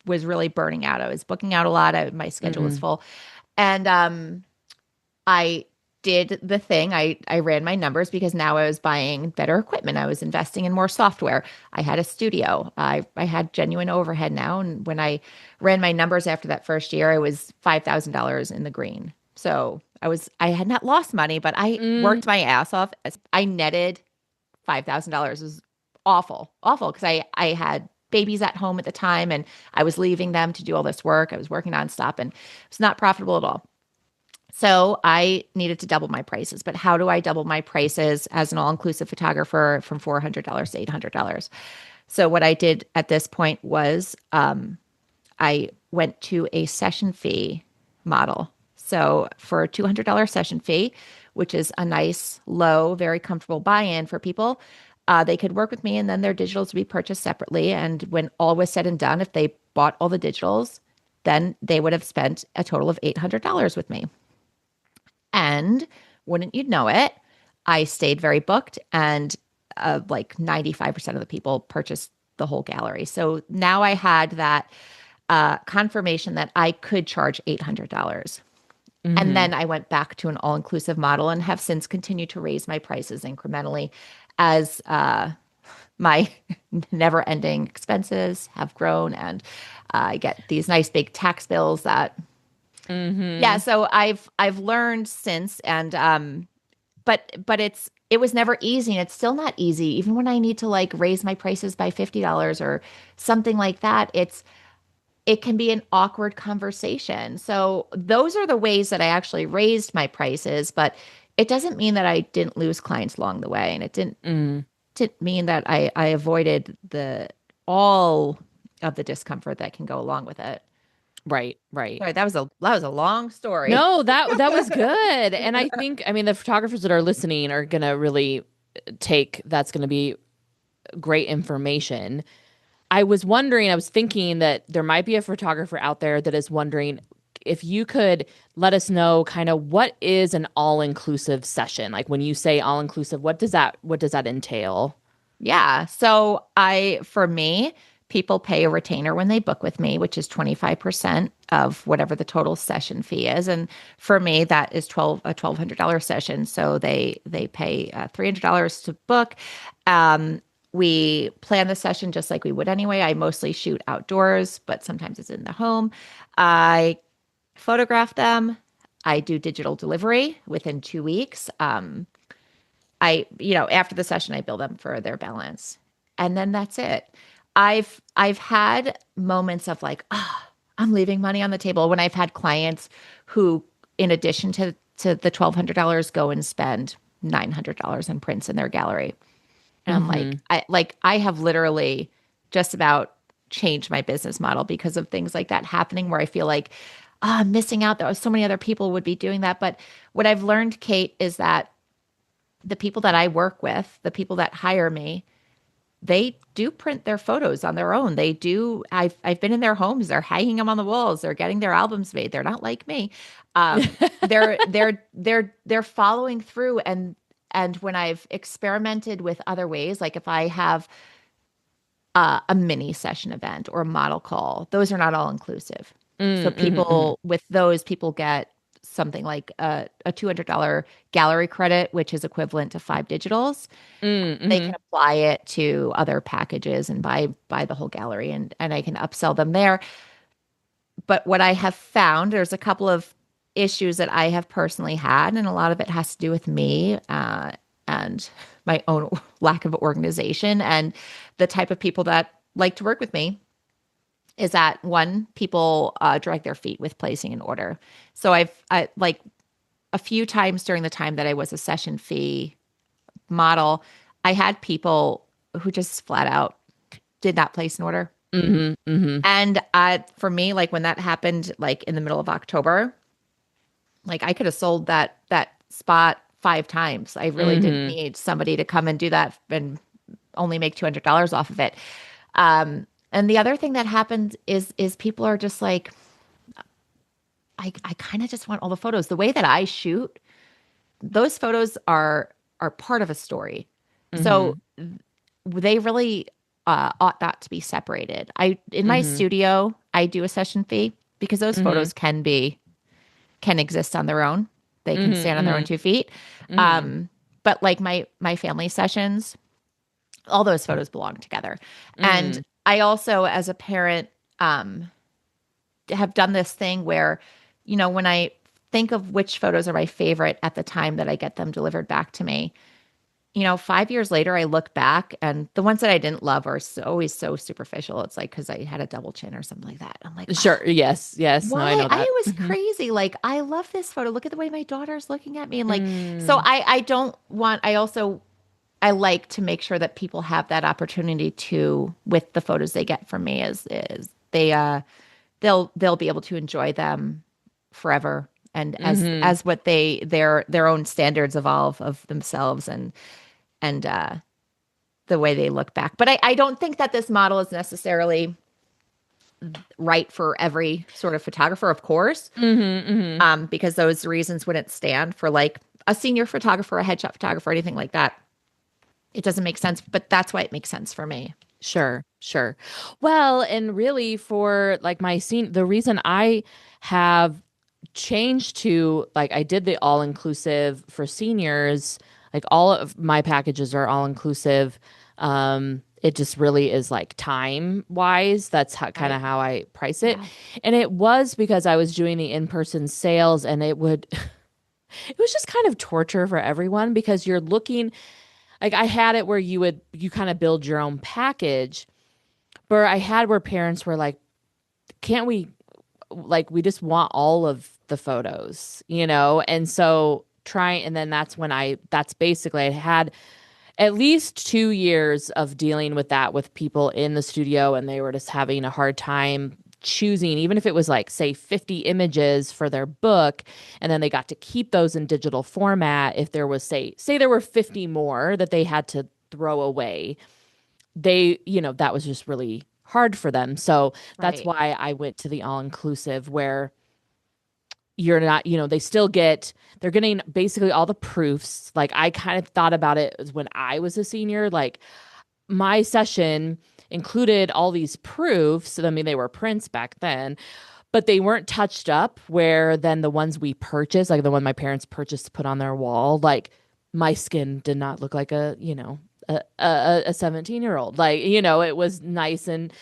was really burning out. I was booking out a lot. My schedule was Mm-hmm. full. And I did the thing. I ran my numbers because now I was buying better equipment. I was investing in more software. I had a studio. I had genuine overhead now. And when I ran my numbers after that first year, I was $5,000 in the green. So I had not lost money, but I worked my ass off. I netted $5,000 was awful, awful because I had babies at home at the time and I was leaving them to do all this work. I was working nonstop and it was not profitable at all. So I needed to double my prices. But how do I double my prices as an all-inclusive photographer from $400 to $800? So what I did at this point was I went to a session fee model. So for a $200 session fee, which is a nice, low, very comfortable buy-in for people, They could work with me, and then their digitals would be purchased separately. And when all was said and done, if they bought all the digitals, then they would have spent a total of $800 with me. And wouldn't you know it, I stayed very booked, and like 95% of the people purchased the whole gallery. So now I had that confirmation that I could charge $800. And Mm-hmm. then I went back to an all inclusive model and have since continued to raise my prices incrementally as my never ending expenses have grown. And I get these nice big tax bills that, yeah. Mm-hmm. So I've learned since, and but it was never easy, and it's still not easy. Even when I need to like raise my prices by $50 or something like that, it can be an awkward conversation. So those are the ways that I actually raised my prices, but it doesn't mean that I didn't lose clients along the way. And it didn't mean that I avoided the all of the discomfort that can go along with it. Right, right. Sorry, that was a long story. No, that was good. And I think, I mean, the photographers that are listening are gonna really take that's gonna be great information. I was wondering, I was thinking that there might be a photographer out there that is wondering if you could let us know kind of what is an all-inclusive session. Like when you say all-inclusive, what does that entail? Yeah. So for me, people pay a retainer when they book with me, which is 25% of whatever the total session fee is. And for me, that is a $1,200 session. So they pay $300 to book. Um, we plan the session just like we would anyway. I mostly shoot outdoors, but sometimes it's in the home. I photograph them. I do digital delivery within 2 weeks. After the session, I bill them for their balance. And then that's it. I've had moments of like, I'm leaving money on the table when I've had clients who, in addition to the $1,200, go and spend $900 on prints in their gallery. And I'm Mm-hmm. I have literally just about changed my business model because of things like that happening where I feel like, I'm missing out. There was so many other people would be doing that. But what I've learned, Kate, is that the people that I work with, the people that hire me, they do print their photos on their own. They do. I've been in their homes. They're hanging them on the walls. They're getting their albums made. They're not like me. They're following through. And when I've experimented with other ways, like if I have a mini session event or a model call, those are not all inclusive. So Mm-hmm. people get something like a $200 gallery credit, which is equivalent to 5 digitals. They Mm-hmm. can apply it to other packages and buy the whole gallery, and I can upsell them there. But what I have found, there's a couple of issues that I have personally had, and a lot of it has to do with me and my own lack of organization and the type of people that like to work with me. Is that one, people drag their feet with placing an order. So I like a few times during the time that I was a session fee model, I had people who just flat out did not place an order. Mm-hmm. Mm-hmm. And for me, like when that happened, like in the middle of October, like I could have sold that spot 5 times. I really didn't Mm-hmm. need somebody to come and do that and only make $200 off of it. And the other thing that happens is people are just like, I kind of just want all the photos. The way that I shoot, those photos are part of a story. So Mm-hmm. they really ought not to be separated. I in my Mm-hmm. studio, I do a session fee because those Mm-hmm. photos can exist on their own. They can stand on their own Mm-hmm. 2 feet. Mm-hmm. Um, but like my family sessions, all those photos belong together. And Mm-hmm. I also, as a parent, um, have done this thing where, when I think of which photos are my favorite at the time that I get them delivered back to me, 5 years later, I look back and the ones that I didn't love are always so superficial. It's like because I had a double chin or something like that. I'm like, oh, Sure. Yes. Yes. No, I why? know that. I was Mm-hmm. crazy. Like, I love this photo. Look at the way my daughter's looking at me. And like, so Mm. I don't want, I like to make sure that people have that opportunity to, with the photos they get from me, is they'll be able to enjoy them forever. And Mm-hmm. as what their own standards evolve of themselves and the way they look back. But I don't think that this model is necessarily right for every sort of photographer, of course, Mm-hmm. because those reasons wouldn't stand for like a senior photographer, a headshot photographer, anything like that. It doesn't make sense, but that's why it makes sense for me. Sure, sure. Well, and really for like my scene, the reason I have changed to like I did the all inclusive for seniors, like all of my packages are all inclusive. It just really is like time wise. That's how kind Right. of how I price it. Yeah. And it was because I was doing the in-person sales and it would it was just kind of torture for everyone because you're looking like I had it where you kind of build your own package, but I had where parents were like, can't we like we just want all of the photos, you know? And so trying and then that's basically I had at least 2 years of dealing with that with people in the studio and they were just having a hard time choosing even if it was like say 50 images for their book and then they got to keep those in digital format if there was say there were 50 more that they had to throw away they that was just really hard for them so that's Right. why I went to the all inclusive where you're not, they still they're getting basically all the proofs. Like I kind of thought about it as when I was a senior, like my session included all these proofs. I mean, they were prints back then, but they weren't touched up where then the ones we purchased, like the one my parents purchased to put on their wall, like my skin did not look like a 17-year-old. Like, it was nice and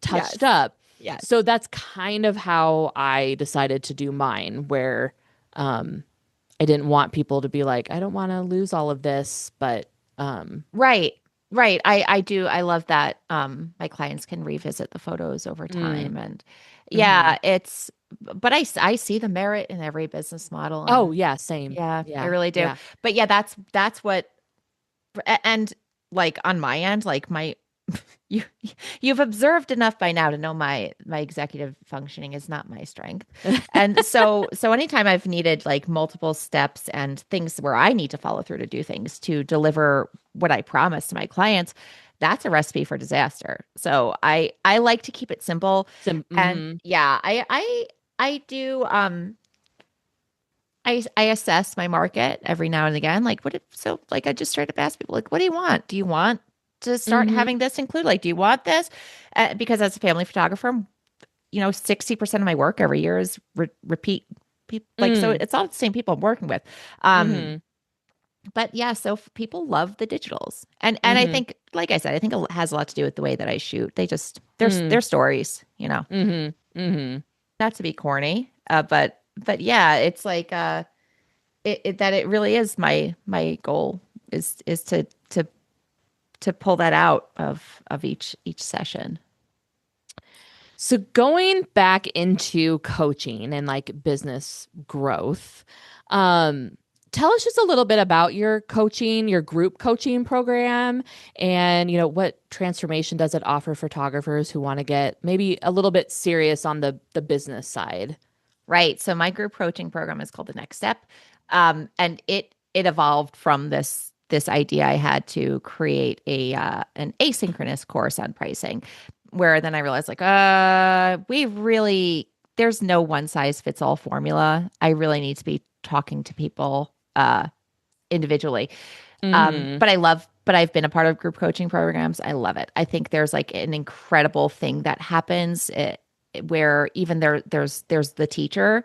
touched Yes. up. Yes. So that's kind of how I decided to do mine, where um I didn't want people to be like, I don't want to lose all of this, but Right. Right. I do. I love that my clients can revisit the photos over mm, time and mm-hmm. yeah, but I see the merit in every business model Oh and yeah, same. yeah, I Yeah, really do. yeah. But yeah, that's what and like on my end, like my you you've observed enough by now to know my executive functioning is not my strength. And so anytime I've needed like multiple steps and things where I need to follow through to do things to deliver what I promise to my clients, that's a recipe for disaster. So I like to keep it simple. And Mm-hmm. yeah, I do I assess my market every now and again. Like so like I just straight up ask people like, what do you want? Do you want to start Mm-hmm. having this include? Like, do you want this? Because as a family photographer, 60% of my work every year is repeat people. Like, so Mm, it's all the same people I'm working with. Um, mm-hmm. but yeah, so people love the digitals. And I Mm-hmm. think, like I said, I think it has a lot to do with the way that I shoot. They just, Mm, they're stories, mm-hmm. Mm-hmm. not to be corny. But yeah, it's like, it really is my goal is to pull that out of each session. So going back into coaching and like business growth, um, tell us just a little bit about your coaching, your group coaching program, and what transformation does it offer photographers who want to get maybe a little bit serious on the business side? Right. So my group coaching program is called The Next Step. And it evolved from this idea I had to create an asynchronous course on pricing, where then I realized like, we really there's no one size fits all formula. I really need to be talking to people individually. Mm-hmm. But I've been a part of group coaching programs. I love it. I think there's like an incredible thing that happens where even there's the teacher,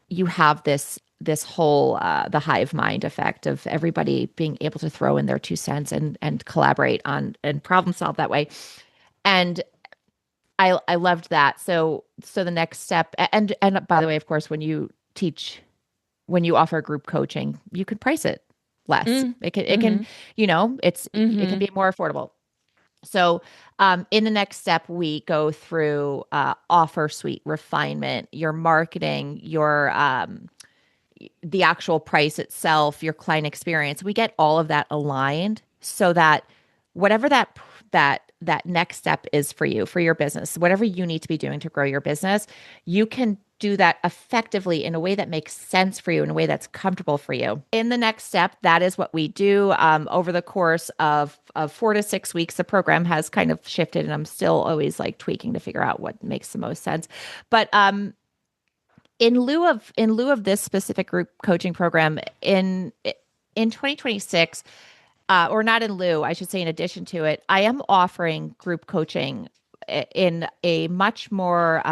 you have this whole the hive mind effect of everybody being able to throw in their 2 cents and collaborate on and problem solve that way. And I loved that. So the next step, and by the way, of course, when you offer group coaching, you can price it less. It can Mm-hmm. it can Mm-hmm. be more affordable. So, in the next step, we go through offer suite refinement, your marketing, your the actual price itself, your client experience. We get all of that aligned so that whatever that next step is for you, for your business, whatever you need to be doing to grow your business, you can do that effectively in a way that makes sense for you, in a way that's comfortable for you. In the next step, that is what we do over the course of 4 to 6 weeks. The program has kind of shifted, and I'm still always like tweaking to figure out what makes the most sense. But in lieu of this specific group coaching program in 2026, or not in lieu, I should say, in addition to it, I am offering group coaching in a much more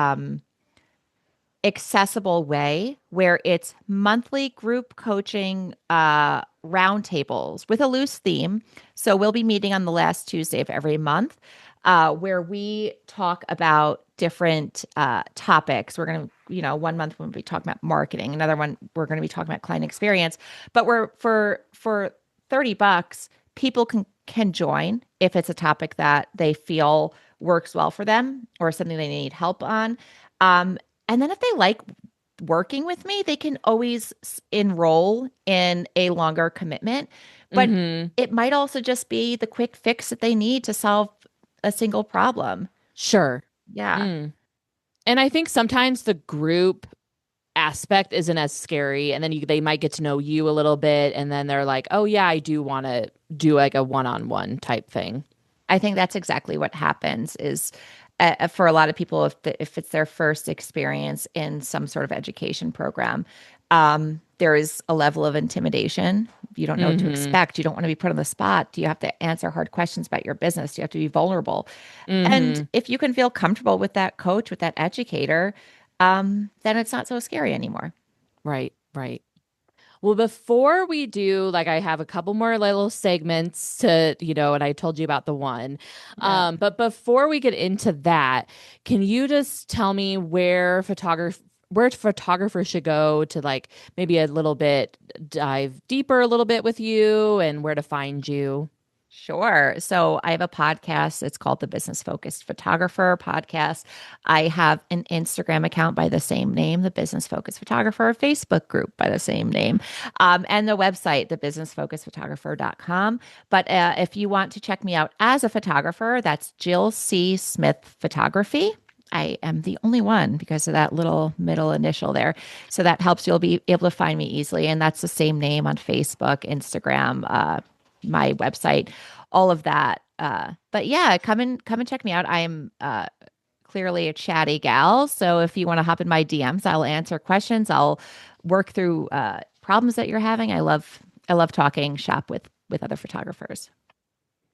accessible way where it's monthly group coaching roundtables with a loose theme. So we'll be meeting on the last Tuesday of every month, where we talk about different topics. We're going to, one month we'll be talking about marketing, another one we're going to be talking about client experience. But we're for $30, people can join if it's a topic that they feel works well for them or something they need help on. And then if they like working with me, they can always enroll in a longer commitment. But Mm-hmm. it might also just be the quick fix that they need to solve a single problem. Sure. Yeah. Mm. And I think sometimes the group aspect isn't as scary, and then they might get to know you a little bit, and then they're like, oh yeah, I do want to do like a one-on-one type thing. I think that's exactly what happens is for a lot of people, if it's their first experience in some sort of education program, there is a level of intimidation. You don't know what to Mm-hmm. expect. You don't want to be put on the spot. Do you have to answer hard questions about your business? Do you have to be vulnerable? And Mm-hmm. if you can feel comfortable with that coach, with that educator, then it's not so scary anymore. Right, right. Well, before we do, like, I have a couple more little segments to, and I told you about the one. Yeah. But before we get into that, can you just tell me where photographers should go to, like, maybe a little bit dive deeper a little bit with you, and where to find you? Sure. So I have a podcast. It's called the Business Focused Photographer Podcast. I have an Instagram account by the same name, the Business Focused Photographer, a Facebook group by the same name, and the website, thebusinessfocusedphotographer.com. But if you want to check me out as a photographer, that's Jill C. Smith Photography. I am the only one because of that little middle initial there. So that helps. You'll be able to find me easily. And that's the same name on Facebook, Instagram, my website, all of that. But yeah, come and check me out. I am clearly a chatty gal. So if you want to hop in my DMs, I'll answer questions. I'll work through problems that you're having. I love talking shop with other photographers.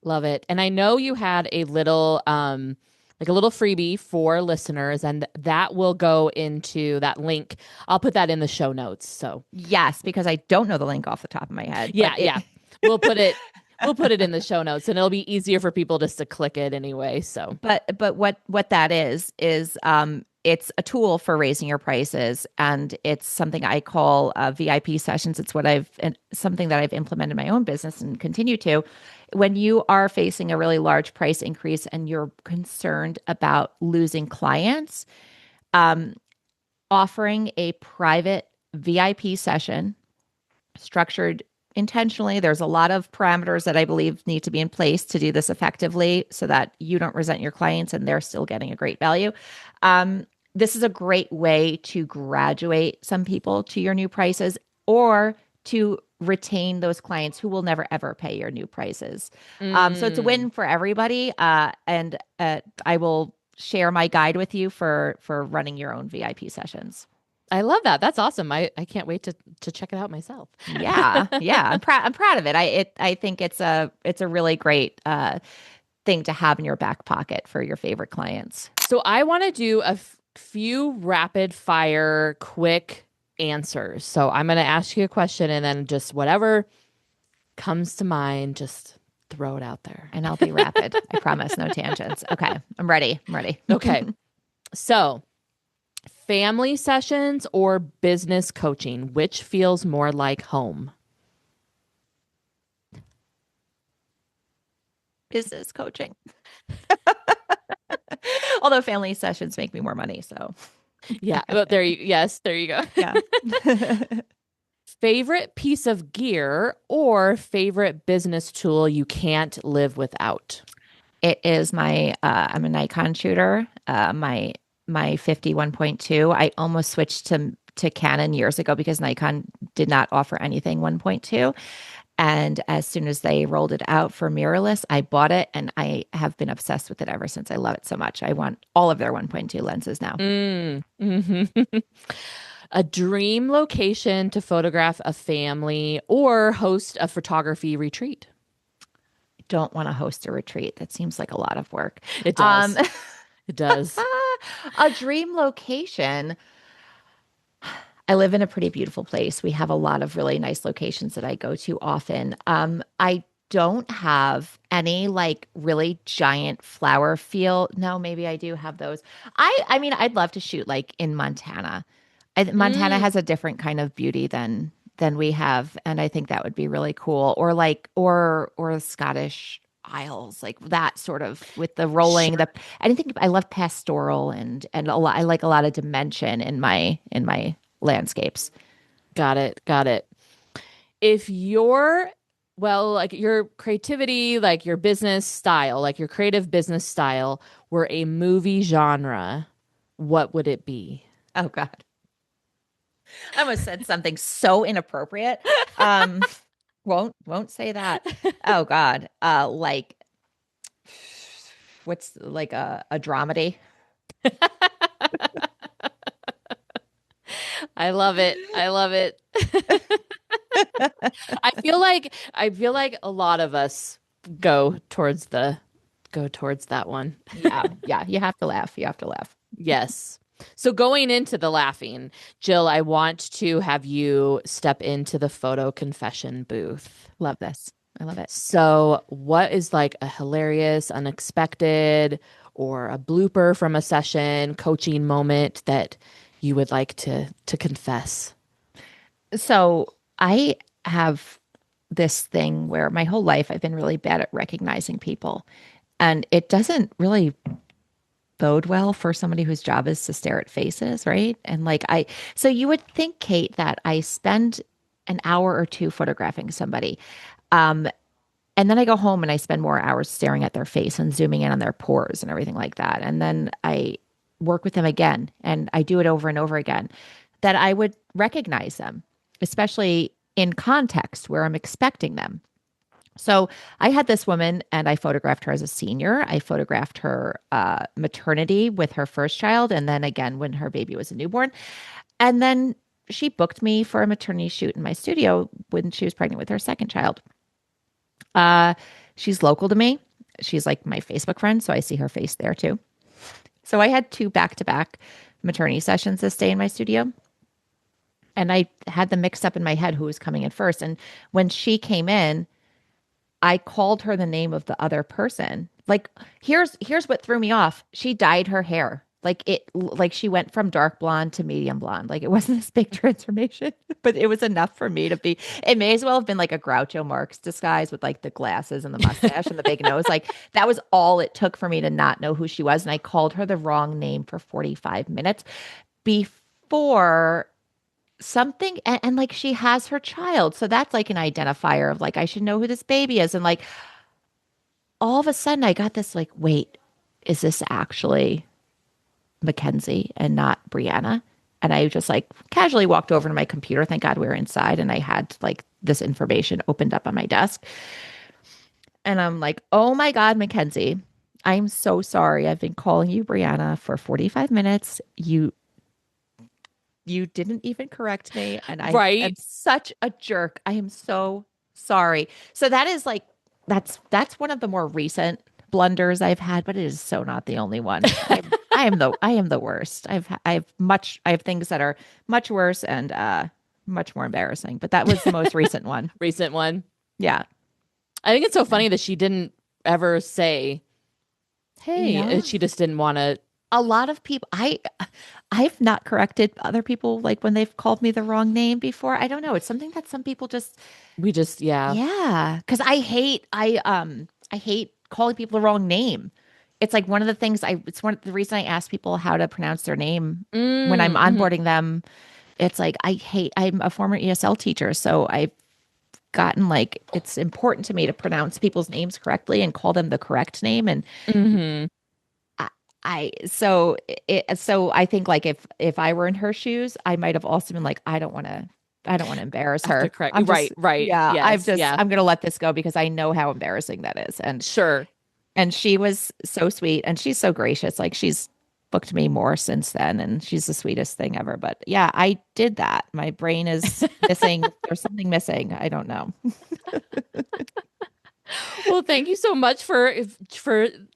Love it. And I know you had a little like a little freebie for listeners, and that will go into that link. I'll put that in the show notes. So Yes, because I don't know the link off the top of my head, but yeah, yeah. We'll put it we'll put it in the show notes, and it'll be easier for people just to click it anyway. So but what that is it's a tool for raising your prices, and it's something I call VIP sessions. It's something that I've implemented in my own business and continue to. When you are facing a really large price increase and you're concerned about losing clients, offering a private VIP session structured intentionally. There's a lot of parameters that I believe need to be in place to do this effectively so that you don't resent your clients and they're still getting a great value. This is a great way to graduate some people to your new prices or to retain those clients who will never ever pay your new prices. So it's a mm, win for everybody. And I will share my guide with you for running your own VIP sessions. I love that. That's awesome. I can't wait to check it out myself. Yeah, yeah, I'm proud of it. I think it's a really great thing to have in your back pocket for your favorite clients. So I want to do a few rapid fire quick answers. So I'm going to ask you a question, and then just whatever comes to mind, just throw it out there. And I'll be rapid. I promise, no tangents. Okay, I'm ready. I'm ready. Okay. So, family sessions or business coaching, which feels more like home? Business coaching. Although family sessions make me more money, so Yeah, yes, there you go. yeah. Favorite piece of gear or favorite business tool you can't live without? It is my I'm a Nikon shooter. My my 51.2. I almost switched to Canon years ago because Nikon did not offer anything 1.2. And as soon as they rolled it out for mirrorless, I bought it and I have been obsessed with it ever since. I love it so much. I want all of their 1.2 lenses now. Hmm. A dream location to photograph a family or host a photography retreat. Don't want to host a retreat. That seems like a lot of work. It Um, does. It does. a dream location. I live in a pretty beautiful place. We have a lot of really nice locations that I go to often. I don't have any like really giant flower field. No, maybe I do have those. I mean, I'd love to shoot like in Montana. Montana Mm, has a different kind of beauty than we have, and I think that would be really cool. Or like or the Scottish Isles, like that sort of with the rolling sure. the I think I love pastoral and a lot I like a lot of dimension in my landscapes. Got it. Got it. If your, well, like your creativity, like your business style, like your creative business style were a movie genre, what would it be? Oh God. I almost said something so inappropriate. Um, won't say that. Oh God. Like what's like a dramedy? I love it. I love it. I feel like a lot of us go towards the go towards that one. Yeah, yeah. You have to laugh. You have to laugh. Yes. So going into the laughing, Jill, I want to have you step into the photo confession booth. Love this. I love it. So, what is like a hilarious, unexpected, or a blooper from a session, coaching moment that you would like to confess? So I have this thing where my whole life I've been really bad at recognizing people. And it doesn't really bode well for somebody whose job is to stare at faces, right? And so you would think, Kate, that I spend an hour or two photographing somebody. Um, and then I go home and I spend more hours staring at their face and zooming in on their pores and everything like that. And then I work with them again and I do it over and over again that I would recognize them, especially in context where I'm expecting them. So I had this woman and I photographed her as a senior. I photographed her maternity with her first child and then again when her baby was a newborn. And then she booked me for a maternity shoot in my studio when she was pregnant with her second child. Uh, she's local to me. She's like my Facebook friend, so I see her face there too. So I had two back-to-back maternity sessions this day in my studio. And I had them mixed up in my head who was coming in first. And when she came in, I called her the name of the other person. Like here's what threw me off. She dyed her hair. Like she went from dark blonde to medium blonde. Like it wasn't this big transformation, but it was enough for me to be it may as well have been like a Groucho Marx disguise with like the glasses and the mustache and the big nose. Like that was all it took for me to not know who she was. And I called her the wrong name for 45 minutes before something and like she has her child. So that's like an identifier of like I should know who this baby is. And like all of a sudden I got this like, wait, is this actually Mackenzie and not Brianna? And I just like casually walked over to my computer. Thank God we were inside and I had like this information opened up on my desk. And I'm like, oh my God, Mackenzie, I'm so sorry. I've been calling you Brianna for 45 minutes. You didn't even correct me. And I am Right. such a jerk. I am so sorry. So that is like, that's one of the more recent blunders I've had, but it is so not the only one. I am the worst. I have things that are much worse and much more embarrassing, but that was the most recent one. Recent one. Yeah. I think it's so Yeah. funny that she didn't ever say, hey, Yeah. she just didn't want to. A lot of people I've not corrected other people like when they've called me the wrong name before. I don't know. It's something that some people just We just, yeah. yeah, because I hate calling people the wrong name. It's like one of the things it's one of the reason I ask people how to pronounce their name when I'm Mhm. onboarding them. It's like I'm a former ESL teacher, so I've gotten like it's important to me to pronounce people's names correctly and call them the correct name. And Mhm. I, so I think like if I were in her shoes, I might have also been like, I don't want to embarrass Have to her. correct. I'm Right, just right. yeah, Yes, yeah. I'm gonna let this go because I know how embarrassing that is. Sure. And she was so sweet and she's so gracious. Like she's booked me more since then and she's the sweetest thing ever. But yeah, I did that. My brain is missing. There's something missing. I don't know. Well, thank you so much for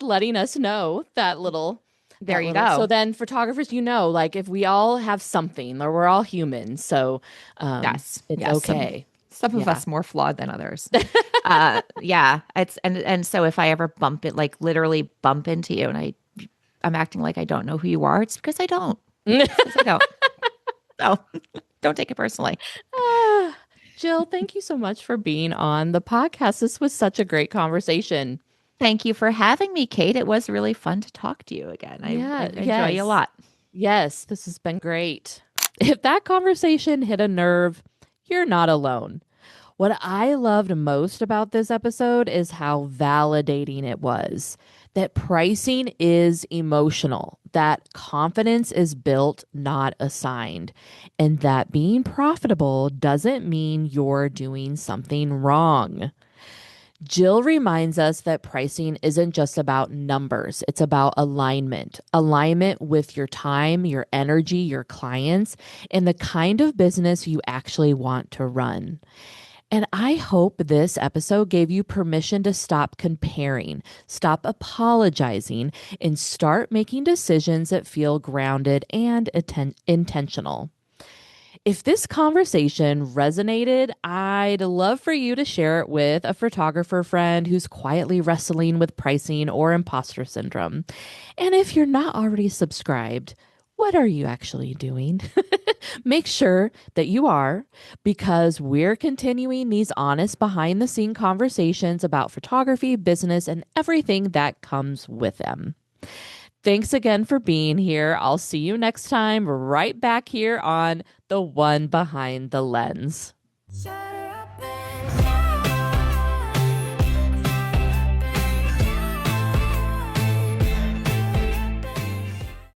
letting us know There that you little. So go. then photographers, like if we all have something or we're all humans, so Yes. it's Yes. Okay. Some of Yeah. us more flawed than others. Yeah. It's and so if I ever bump it, like literally bump into you and I'm acting like I don't know who you are, it's because I don't. It's because I don't. So don't take it personally. Ah, Jill, thank you so much for being on the podcast. This was such a great conversation. Thank you for having me, Kate. It was really fun to talk to you again. I Yeah, enjoy you a yes. lot. Yes, this has been great. If that conversation hit a nerve, you're not alone. What I loved most about this episode is how validating it was. That pricing is emotional, that confidence is built, not assigned, and that being profitable doesn't mean you're doing something wrong. Jill reminds us that pricing isn't just about numbers, it's about alignment. Alignment with your time, your energy, your clients, and the kind of business you actually want to run. And I hope this episode gave you permission to stop comparing, stop apologizing, and start making decisions that feel grounded and intentional. If this conversation resonated, I'd love for you to share it with a photographer friend who's quietly wrestling with pricing or imposter syndrome. And if you're not already subscribed, what are you actually doing? Make sure that you are, because we're continuing these honest behind the scene conversations about photography, business, and everything that comes with them. Thanks again for being here. I'll see you next time, right back here on The One Behind the Lens.